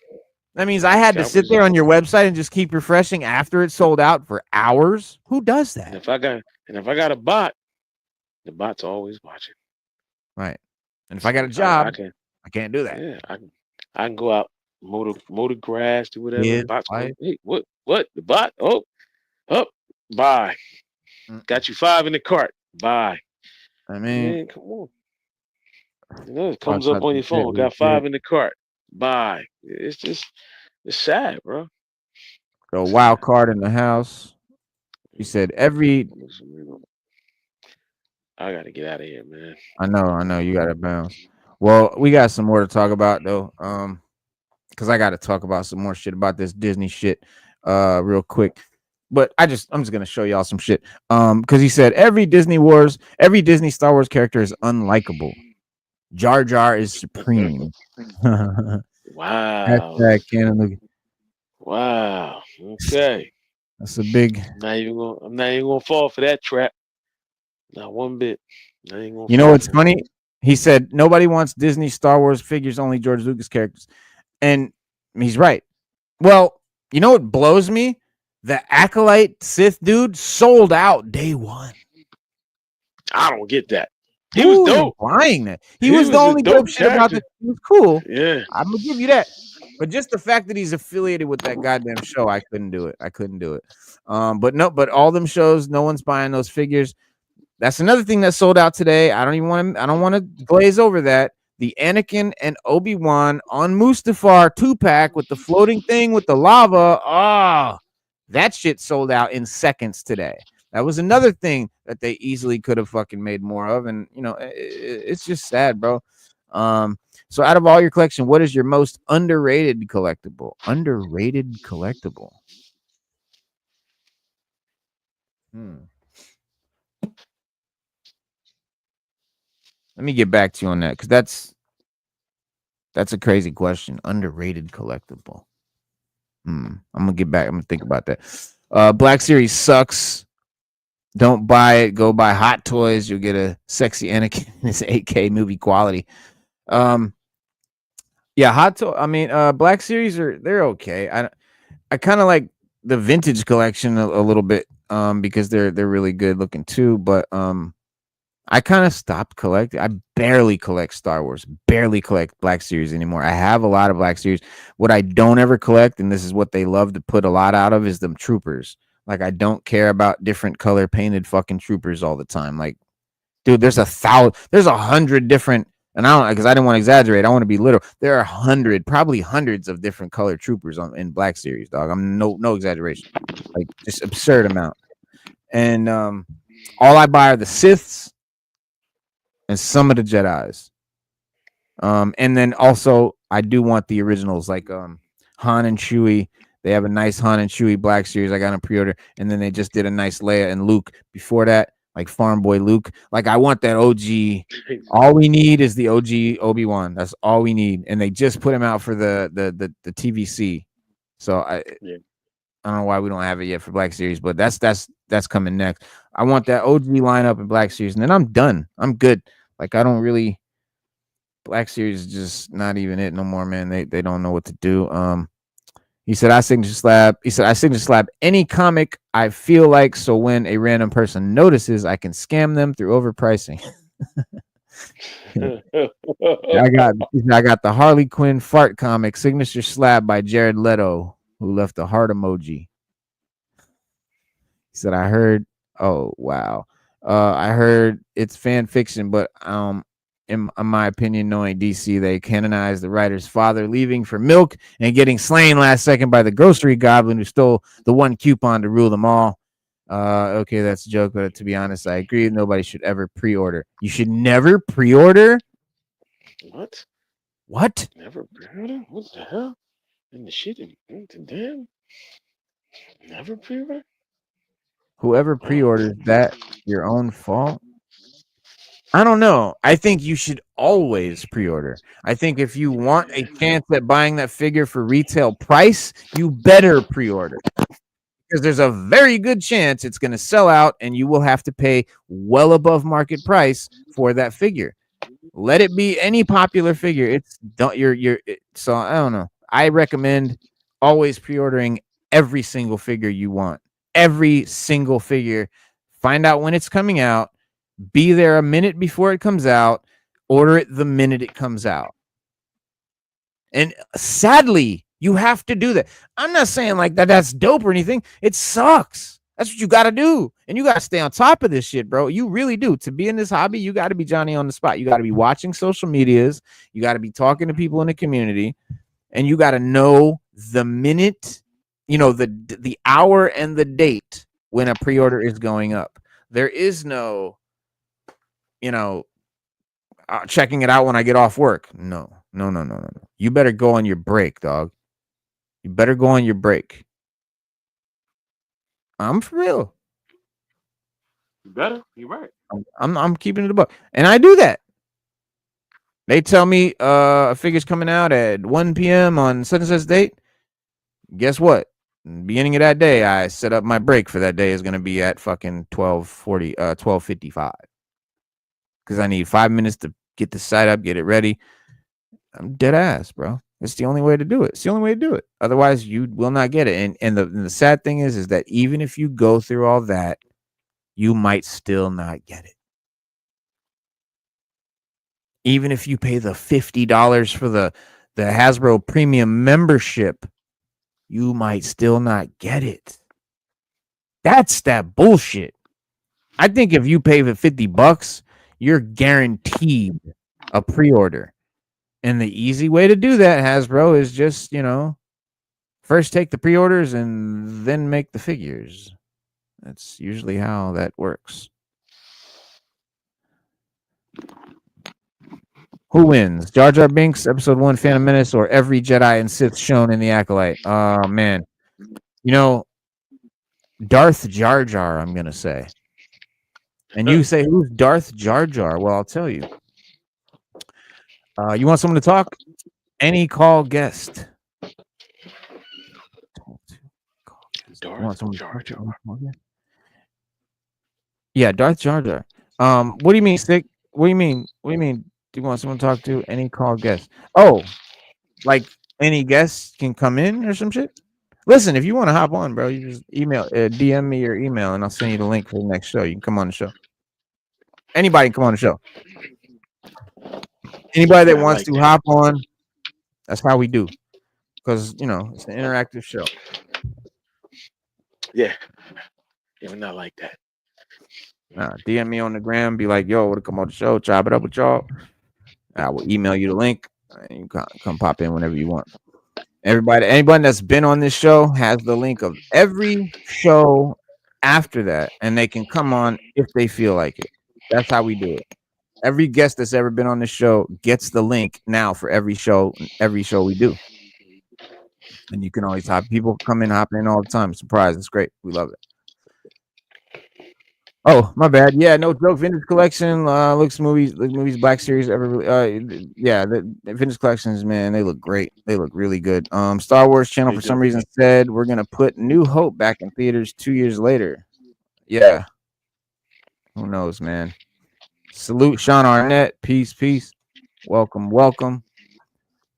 That means I had to sit there on your website and just keep refreshing after it sold out for hours. Who does that? And if I got a bot, the bot's always watching. Right. And if I got a job, I can't do that. Yeah, I can go out, mow the grass, do whatever. Yeah, the bot's going, hey, what? The bot? Oh, bye. Got you 5 in the cart. Bye. I mean, man, come on. You know, it comes up on your phone. Got 5 in the cart. Bye. It's sad, bro. A wild card in the house. He said I gotta get out of here, man. I know. You gotta bounce. Well, we got some more to talk about though. Because I gotta talk about some more shit about this Disney shit real quick. But I'm just gonna show y'all some shit. Because he said every Disney Star Wars character is unlikable. Jar Jar is supreme. Wow. Wow. Okay. That's a big. I'm not even gonna fall for that trap. Not one bit. You know what's funny? He said nobody wants Disney Star Wars figures, only George Lucas characters. And he's right. Well, you know what blows me? The Acolyte Sith dude sold out day 1. I don't get that. He was dope. Buying that. He was the only dope shit about it. He was cool. Yeah. I'm gonna give you that. But just the fact that he's affiliated with that goddamn show, I couldn't do it. But all them shows, no one's buying those figures. That's another thing that sold out today. I don't want to glaze over that. The Anakin and Obi-Wan on Mustafar 2-pack with the floating thing with the lava. That shit sold out in seconds today. That was another thing that they easily could have fucking made more of. And, you know, it's just sad, bro. So out of all your collection, what is your most underrated collectible? Let me get back to you on that, because that's a crazy question. Underrated collectible. I'm gonna get back. I'm gonna think about that. Black Series sucks. Don't buy it. Go buy Hot Toys. You'll get a sexy Anakin. It's 8K movie quality. Yeah, Hot Toy. I mean, Black Series they're okay. I kind of like the vintage collection a little bit, because they're really good looking too. But I kind of stopped collecting. I barely collect Star Wars. Barely collect Black Series anymore. I have a lot of Black Series. What I don't ever collect, and this is what they love to put a lot out of, is them troopers. Like, I don't care about different color painted fucking troopers all the time. Like, dude, there's 100 different, and I don't, because I didn't want to exaggerate. I want to be literal. There are probably hundreds of different color troopers in Black Series, dog. I'm no exaggeration. Like, just absurd amount. And all I buy are the Siths and some of the Jedis. And then also I do want the originals, like Han and Chewie. They have a nice Han and Chewie Black Series. I got a pre-order, and then they just did a nice Leia and Luke before that, like Farm Boy Luke. Like, I want that OG. All we need is the OG Obi-Wan. That's all we need. And they just put him out for the TVC. So I don't know why we don't have it yet for Black Series, but that's coming next. I want that OG lineup in Black Series, and then I'm done. I'm good. Like, I don't really. Black Series is just not even it no more, man. They don't know what to do. He said I signature slab any comic I feel like, so when a random person notices, I can scam them through overpricing. I got the Harley Quinn fart comic signature slab by Jared Leto, who left a heart emoji. He said I heard. Oh wow. I heard it's fan fiction, but in my opinion, knowing DC, they canonized the writer's father leaving for milk and getting slain last second by the grocery goblin who stole the one coupon to rule them all. Okay, that's a joke, but to be honest, I agree. Nobody should ever pre-order. You should never pre-order? What? Never pre-order? What the hell? And the shit and damn. Never pre-order? Whoever pre-orders that, your own fault. I don't know. I think you should always pre-order. I think if you want a chance at buying that figure for retail price, you better pre-order. Because there's a very good chance it's going to sell out and you will have to pay well above market price for that figure. Let it be any popular figure. So I don't know. I recommend always pre-ordering every single figure you want. Every single figure. Find out when it's coming out. Be there a minute before it comes out. Order it the minute it comes out. And sadly, you have to do that. I'm not saying like that's dope or anything. It sucks. That's what you got to do. And you got to stay on top of this shit, bro. You really do. To be in this hobby, you got to be Johnny on the spot. You got to be watching social medias. You got to be talking to people in the community. And you got to know the minute, the hour and the date when a pre-order is going up. There is no, checking it out when I get off work. No. You better go on your break, dog. You better go on your break. I'm for real. You better. You're right. I'm keeping it a buck, and I do that. They tell me a figure's coming out at 1 p.m. on such and such date. Guess what? Beginning of that day, I set up my break for that day is going to be at fucking 12:55. Because I need 5 minutes to get the site up, get it ready. I'm dead ass, bro. It's the only way to do it. It's the only way to do it. Otherwise, you will not get it. And the sad thing is that even if you go through all that, you might still not get it. Even if you pay the $50 for the Hasbro premium membership, you might still not get it. That's that bullshit. I think if you pay the $50, you're guaranteed a pre-order. And the easy way to do that, Hasbro, is just, first take the pre-orders and then make the figures. That's usually how that works. Who wins? Jar Jar Binks, Episode 1, Phantom Menace, or every Jedi and Sith shown in the Acolyte? Oh, man. Darth Jar Jar, I'm going to say. And you say, who's Darth Jar Jar? Well, I'll tell you. You want someone to talk? Any call guest. Darth Jar Jar. Yeah, Darth Jar Jar. What do you mean, Stick? What do you mean? What do you mean? Do you want someone to talk to? Any call guests? Oh, like any guests can come in or some shit? Listen, if you want to hop on, bro, you just DM me your email, and I'll send you the link for the next show. You can come on the show. Anybody can come on the show. Anybody that I wants like to that. hop on, that's how we do. Because it's an interactive show. Yeah. Yeah, we're not like that. DM me on the gram, be like, yo, want to come on the show, chop it up with y'all. I will email you the link, and you can come pop in whenever you want. Anybody that's been on this show has the link of every show after that, and they can come on if they feel like it. That's how we do it. Every guest that's ever been on the show gets the link now for every show we do. And you can always hop. People come in, hop in all the time. Surprise. It's great. We love it. Oh, my bad. Yeah, no joke. Vintage collection. Looks movies, Black Series ever. Yeah, the vintage collections, man, they look great. They look really good. Star Wars channel They for do. some reason said we're gonna put New Hope back in theaters 2 years later. Yeah, who knows, man. Salute Sean Arnett. Peace, peace. Welcome.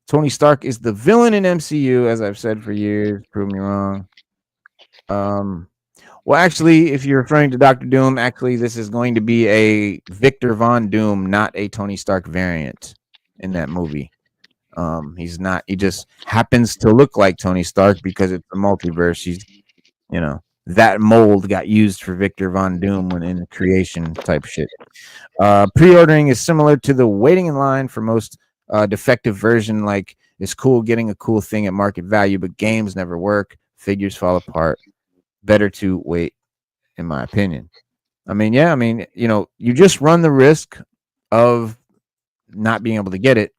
Tony Stark is the villain in MCU, as I've said for years. Prove me wrong. Well, actually, if you're referring to Doctor Doom, actually, this is going to be a Victor Von Doom, not a Tony Stark variant in that movie. He's not. He just happens to look like Tony Stark because it's a multiverse. He's, that mold got used for Victor Von Doom when in creation type shit. Pre-ordering is similar to the waiting in line for most defective version. Like, it's cool getting a cool thing at market value, but games never work. Figures fall apart. Better to wait, in my opinion. You just run the risk of not being able to get it.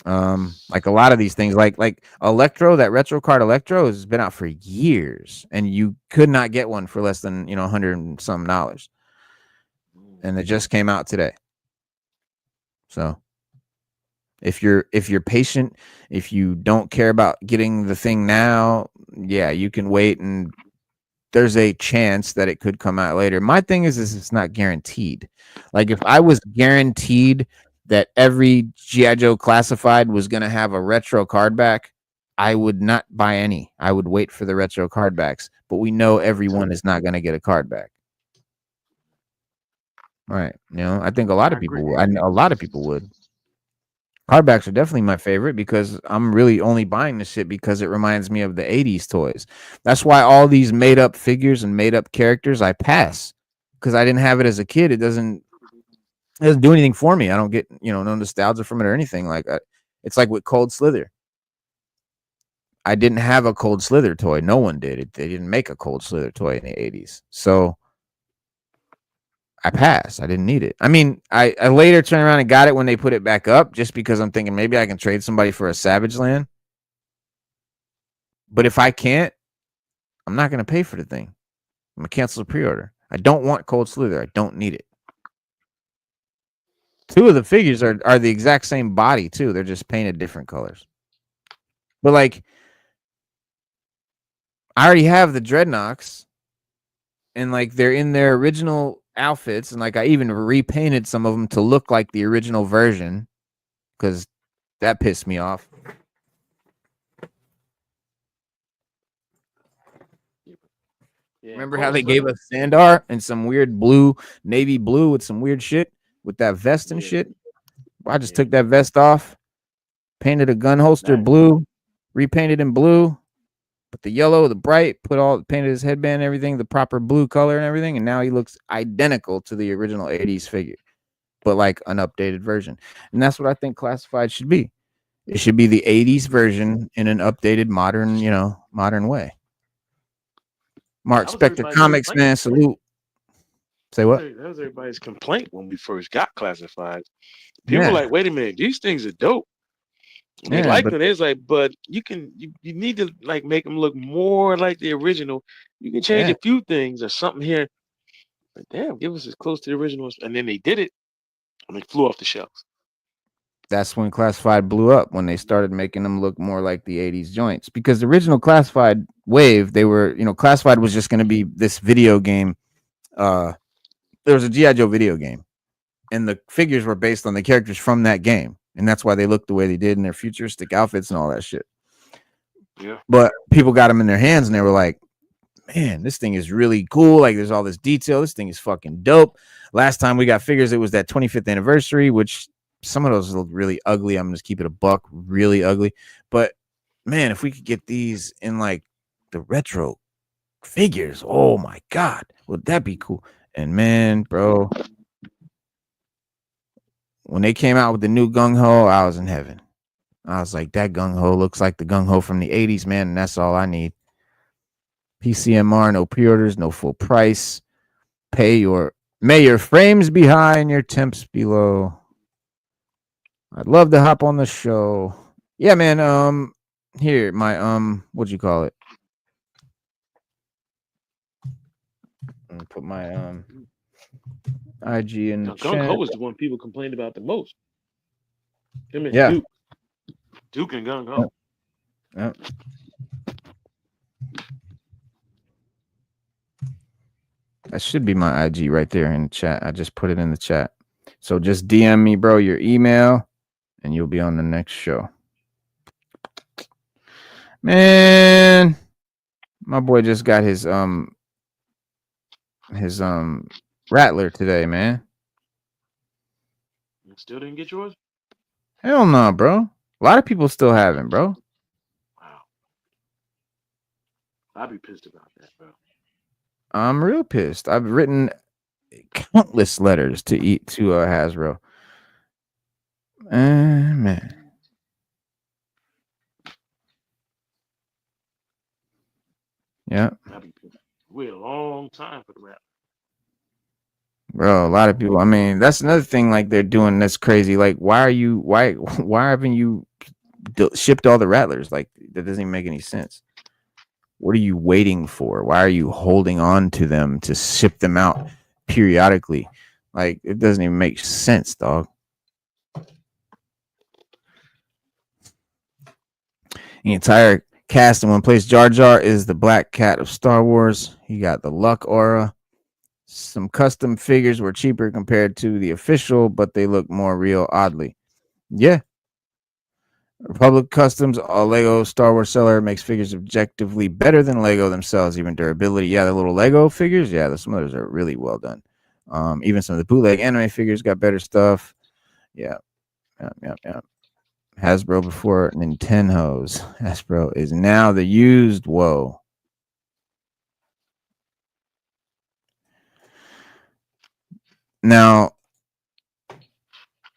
Like a lot of these things, like Electro, that retro card Electro has been out for years, and you could not get one for less than $100 and some, and it just came out today. So if you're patient, if you don't care about getting the thing now, yeah, you can wait, and there's a chance that it could come out later. My thing is it's not guaranteed. Like, if I was guaranteed that every G.I. Joe classified was going to have a retro card back, I would not buy any. I would wait for the retro card backs. But we know everyone is not going to get a card back. Right. I think a lot of people would. I know a lot of people would. Hardbacks are definitely my favorite because I'm really only buying this shit because it reminds me of the 80s toys. That's why all these made up figures and made up characters I pass, because I didn't have it as a kid. It doesn't do anything for me. I don't get, no nostalgia from it or anything. Like, it's like with Cold Slither. I didn't have a Cold Slither toy. No one did. They didn't make a Cold Slither toy in the 80s. So I passed. I didn't need it. I mean, I later turned around and got it when they put it back up, just because I'm thinking maybe I can trade somebody for a Savage Land. But if I can't, I'm not going to pay for the thing. I'm going to cancel the pre-order. I don't want Cold Slither. I don't need it. Two of the figures are the exact same body, too. They're just painted different colors. But, like, I already have the Dreadnoks, and, like, they're in their original outfits, and, like, I even repainted some of them to look like the original version, because that pissed me off. Yeah, remember how they gave us Sandar and some weird navy blue with some weird shit with that vest and shit? I just took that vest off, painted a gun holster blue, repainted in blue, put the yellow, the bright, painted his headband and everything, the proper blue color and everything, and now he looks identical to the original 80s figure, but like an updated version. And that's what I think classified should be. It should be the 80s version in an updated, modern way. Mark Spector Comics, man, salute. Say what? That was everybody's complaint when we first got classified. People were like, wait a minute, these things are dope. They liked it. It's like, but you need to like make them look more like the original. You can change a few things or something here. But damn, give us as close to the originals. And then they did it, and they flew off the shelves. That's when classified blew up, when they started making them look more like the 80s joints. Because the original classified wave, they were, classified was just going to be this video game there was a G.I. Joe video game, and the figures were based on the characters from that game, and that's why they looked the way they did in their futuristic outfits and all that shit. Yeah. But people got them in their hands, and they were like, man, this thing is really cool. Like, there's all this detail. This thing is fucking dope. Last time we got figures, it was that 25th anniversary, which some of those look really ugly. I'm just keep it a buck, really ugly. But man, if we could get these in like the retro figures, oh my god, would that be cool? And man, bro, when they came out with the new Gung Ho, I was in heaven. I was like, that Gung Ho looks like the Gung Ho from the 80s, man, and that's all I need. PCMR, no pre-orders, no full price. May your frames be high and your temps be low. I'd love to hop on the show. Yeah, man. Here, my what'd you call it? I'm gonna put my IG in the Now, Gung chat. Ho is the one people complained about the most. Him and Yeah. Duke and Gung Ho. Yep. That should be my IG right there in the chat. I just put it in the chat. So just DM me, bro, your email, and you'll be on the next show. Man, my boy just got his Rattler today, man. You still didn't get yours? Hell no, bro. A lot of people still haven't, bro. Wow. I'd be pissed about that, bro. I'm real pissed. I've written countless letters to Hasbro. Man. Yeah. I'd be pissed. Wait a long time for the rap. Bro, a lot of people. I mean, that's another thing. Like they're doing that's crazy. Like, why haven't you shipped all the Rattlers? Like that doesn't even make any sense. What are you waiting for? Why are you holding on to them to ship them out periodically? Like it doesn't even make sense, dog. The entire cast in one place. Jar Jar is the Black Cat of Star Wars. He got the Luck aura. Some custom figures were cheaper compared to the official, but they look more real, oddly. Yeah. Republic Customs, a Lego Star Wars seller, makes figures objectively better than Lego themselves, even durability. Yeah, the little Lego figures, yeah, some of those are really well done. Even some of the bootleg anime figures got better stuff. Yeah. Hasbro before Nintendo's. Hasbro is now the used woe. Now,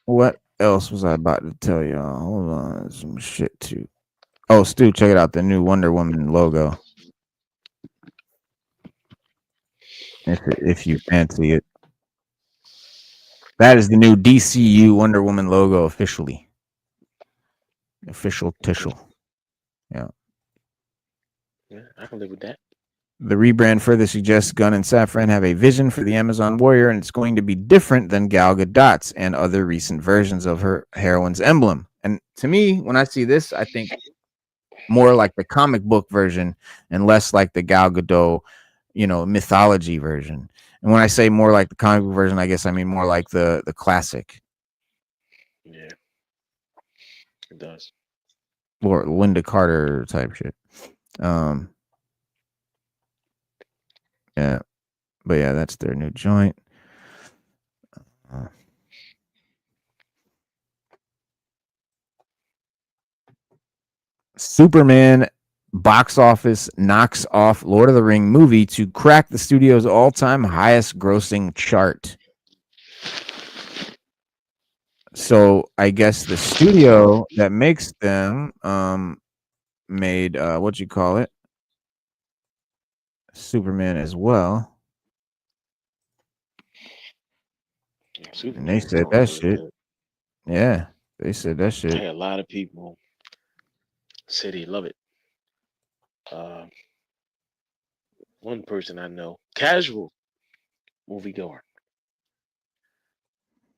what else was I about to tell y'all? Hold on, some shit too. Oh, Stu, check it out, the new Wonder Woman logo. If you fancy it. That is the new DCU Wonder Woman logo officially. Official tishel. Yeah. Yeah, I can live with that. The rebrand further suggests Gunn and Safran have a vision for the Amazon warrior, and it's going to be different than Gal Gadot's and other recent versions of her heroine's emblem. And to me, when I see this, I think more like the comic book version and less like the Gal Gadot, mythology version. And when I say more like the comic book version, I guess I mean more like the classic. Yeah, it does. Or Linda Carter type shit. Yeah, but yeah, that's their new joint. Superman box office knocks off Lord of the Ring movie to crack the studio's all-time highest grossing chart. So I guess the studio that makes them made what you call it, Superman as well. And they said that shit. Yeah, they said that shit. Hey, a lot of people say they love it. One person I know, casual moviegoer,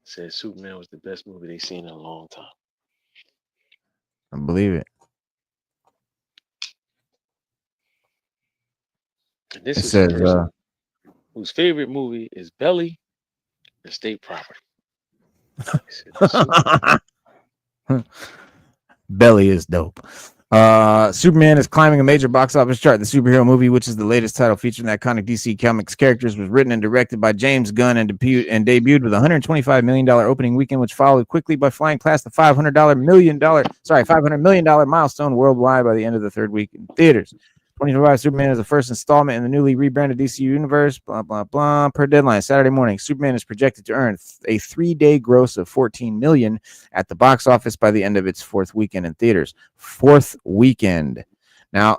said Superman was the best movie they've seen in a long time. I believe it. And this It is says, a person whose favorite movie is Belly estate property. Belly is dope. Superman is climbing a major box office chart. The superhero movie, which is the latest title featuring the iconic DC Comics characters, was written and directed by James Gunn and debuted with a $125 million opening weekend, which followed quickly by flying past the $500 million milestone worldwide by the end of the third week in theaters. 2025 Superman is the first installment in the newly rebranded DC universe. Blah blah blah. Per deadline, Saturday morning, Superman is projected to earn a 3-day gross of $14 million at the box office by the end of its fourth weekend in theaters. Fourth weekend. Now,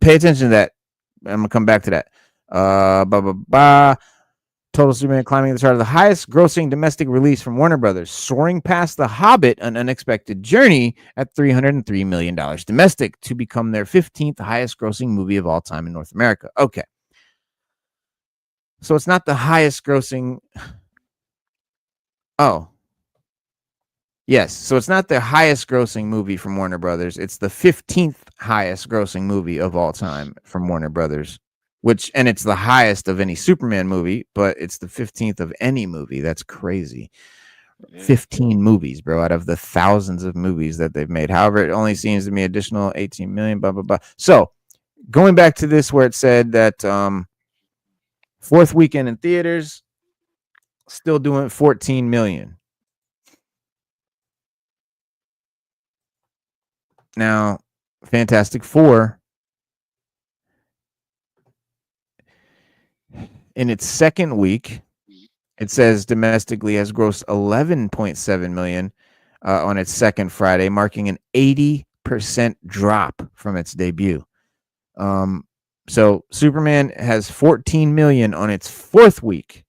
pay attention to that. I'm gonna come back to that. Total Superman climbing the chart of the highest grossing domestic release from Warner Brothers, soaring past The Hobbit, An Unexpected Journey at $303 million domestic to become their 15th highest grossing movie of all time in North America. Okay. So it's not the highest grossing. Oh. Yes. So it's not the highest grossing movie from Warner Brothers. It's the 15th highest grossing movie of all time from Warner Brothers. And it's the highest of any Superman movie, but it's the 15th of any movie. That's crazy. 15 movies, bro, out of the thousands of movies that they've made. However, it only seems to me additional 18 million, blah, blah, blah. So going back to this where it said that fourth weekend in theaters, still doing 14 million. Now, Fantastic Four, in its second week, it says domestically has grossed 11.7 million on its second Friday, marking an 80% drop from its debut. So Superman has 14 million on its fourth week,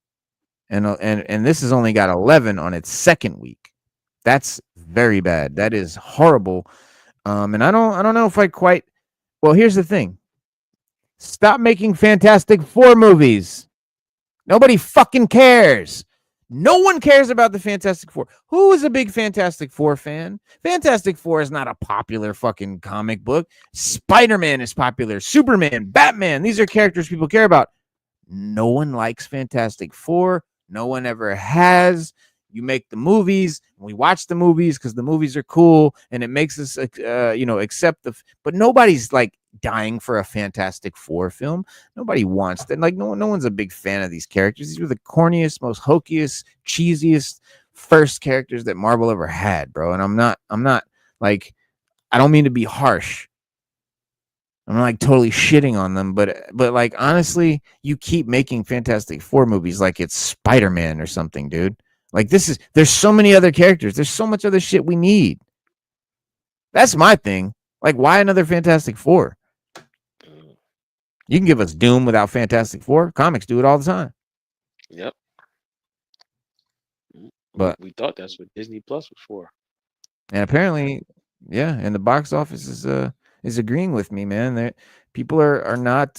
and this has only got 11 on its second week. That's very bad. That is horrible. And I don't know if I quite. Well, here's the thing. Stop making Fantastic Four movies. Nobody fucking cares. No one cares about the Fantastic Four. Who is a big Fantastic Four fan? Fantastic Four is not a popular fucking comic book. Spider-Man is popular. Superman, Batman. These are characters people care about. No one likes Fantastic Four. No one ever has. You make the movies. We watch the movies because the movies are cool, and it makes us, accept But nobody's like dying for a Fantastic Four film. Nobody wants that. Like no one's a big fan of these characters. These were the corniest, most hokiest, cheesiest first characters that Marvel ever had, bro. And I'm not like, I don't mean to be harsh. I'm not like totally shitting on them, but like honestly, you keep making Fantastic Four movies like it's Spider-Man or something, dude. Like there's so many other characters. There's so much other shit we need. That's my thing. Like, why another Fantastic Four? You can give us Doom without Fantastic Four. Comics do it all the time. Yep. But we thought that's what Disney Plus was for. And apparently, yeah, and the box office is agreeing with me, man. That people are not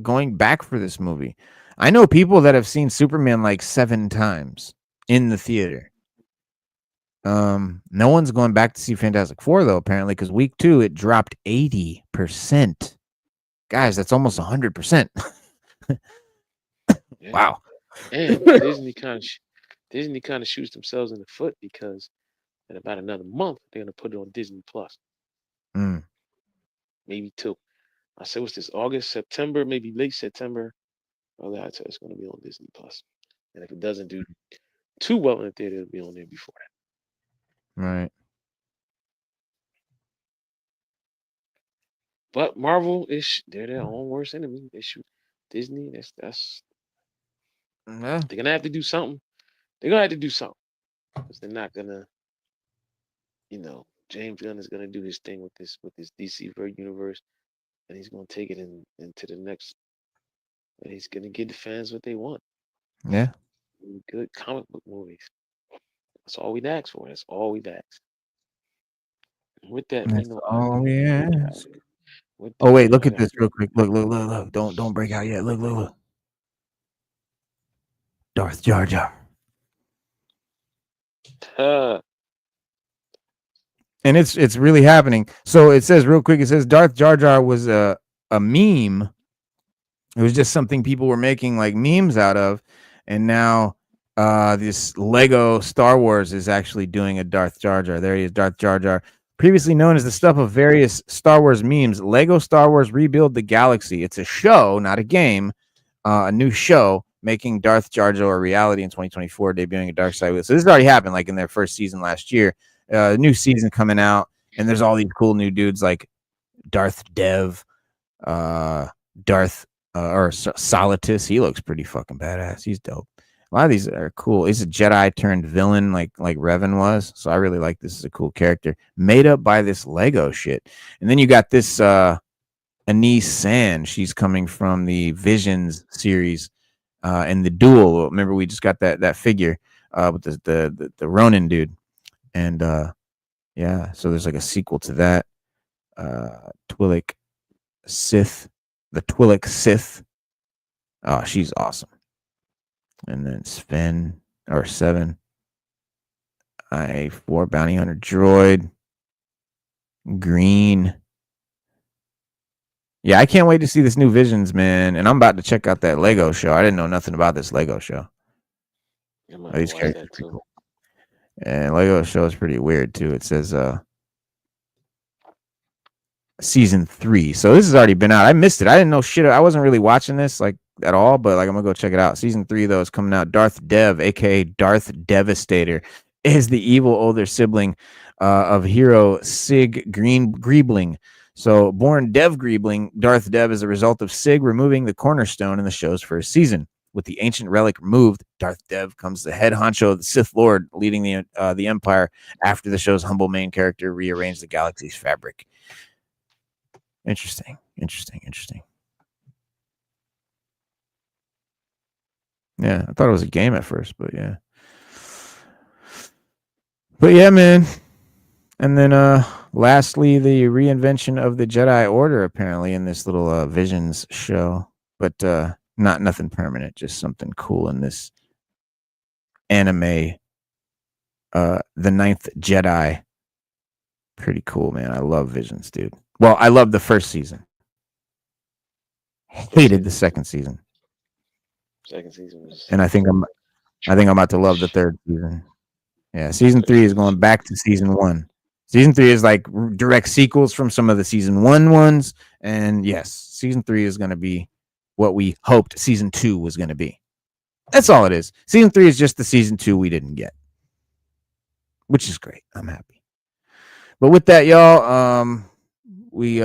going back for this movie. I know people that have seen Superman like 7 times in the theater. No one's going back to see Fantastic Four though, apparently, because week 2 it dropped 80%. Guys, that's almost 100%. Yeah. Wow. And Disney kind of shoots themselves in the foot because in about another month they're gonna put it on Disney Plus. Maybe 2. I said, what's this? August, September, maybe late September. Well, I tell you, it's gonna be on Disney Plus. And if it doesn't do too well in the theater, it'll be on there before that. Right. But Marvel they're their own worst enemy. They shoot Disney. That's Yeah. they're gonna have to do something. They're gonna have to do something. Because they're not gonna, James Gunn is gonna do his thing with this DC universe, and he's gonna take it into the next, and he's gonna give the fans what they want. Yeah. Good comic book movies. That's all we'd ask for. That's all we've asked. With that, That's all we ask. With Oh that, wait, look at this real quick. Look. Don't break out yet. Look. Darth Jar Jar. And it's really happening. So it says real quick, it says Darth Jar Jar was a meme It was just something people were making like memes out of, and now this Lego Star Wars is actually doing a Darth Jar Jar. There he is, Darth Jar Jar. Previously known as the stuff of various Star Wars memes, Lego Star Wars Rebuild the Galaxy. It's a show, not a game, a new show making Darth Jar Jar a reality in 2024, debuting a Dark Side with. So this has already happened, like in their first season last year. New season coming out, and there's all these cool new dudes like Darth Dev, Darth or Solitus. He looks pretty fucking badass. He's dope. A lot of these are cool. He's a Jedi turned villain, like Revan was. So I really like this. Is a cool character made up by this Lego shit. And then you got this Anise Sand. She's coming from the Visions series and the Duel. Remember, we just got that figure with the Ronin dude. And yeah, so there's like a sequel to that. Twi'lek Sith. The Twi'lek Sith. Oh, she's awesome. And then Sven or 7. I4 Bounty Hunter Droid. Green. Yeah, I can't wait to see this new Visions, man. And I'm about to check out that Lego show. I didn't know nothing about this Lego show. These characters are cool. And Lego show is pretty weird too. It says season 3. So this has already been out. I missed it. I didn't know shit. I wasn't really watching this like at all, but like I'm gonna go check it out. Season 3 though is coming out. Darth Dev, aka Darth Devastator, is the evil older sibling of hero Sig Griebling. So born Dev Griebling, Darth Dev is a result of Sig removing the cornerstone in the show's first season. With the ancient relic removed, Darth Dev comes the head honcho of the Sith Lord, leading the Empire after the show's humble main character rearranged the galaxy's fabric. Interesting. Yeah, I thought it was a game at first, but yeah. But yeah, man. And then lastly, the reinvention of the Jedi Order apparently in this little Visions show. But not nothing permanent, just something cool in this anime. The Ninth Jedi. Pretty cool, man. I love Visions, dude. Well, I love the first season. Hated the second season. Second season was... And I think I'm about to love the third season. Yeah, season 3 is going back to season 1. Season 3 is like direct sequels from some of the season 1 ones. And yes, season 3 is going to be what we hoped season 2 was going to be. That's all it is. Season 3 is just the season 2 we didn't get, which is great. I'm happy. But with that, y'all, we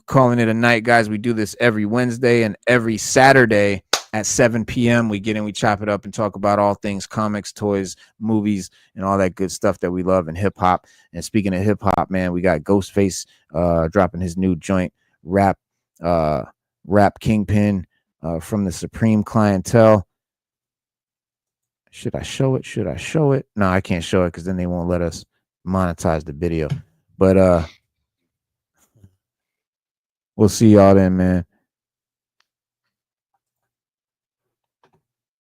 calling it a night, guys. We do this every Wednesday and every Saturday at 7 p.m. We get in, we chop it up and talk about all things comics, toys, movies, and all that good stuff that we love in hip hop. And speaking of hip hop, man, we got Ghostface dropping his new joint, Rap Kingpin from the Supreme Clientele. Should I show it? No, I can't show it because then they won't let us monetize the video. But we'll see y'all then, man.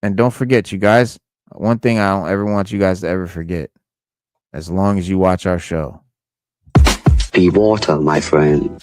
And don't forget, you guys, one thing I don't ever want you guys to ever forget, as long as you watch our show. Be water, my friend.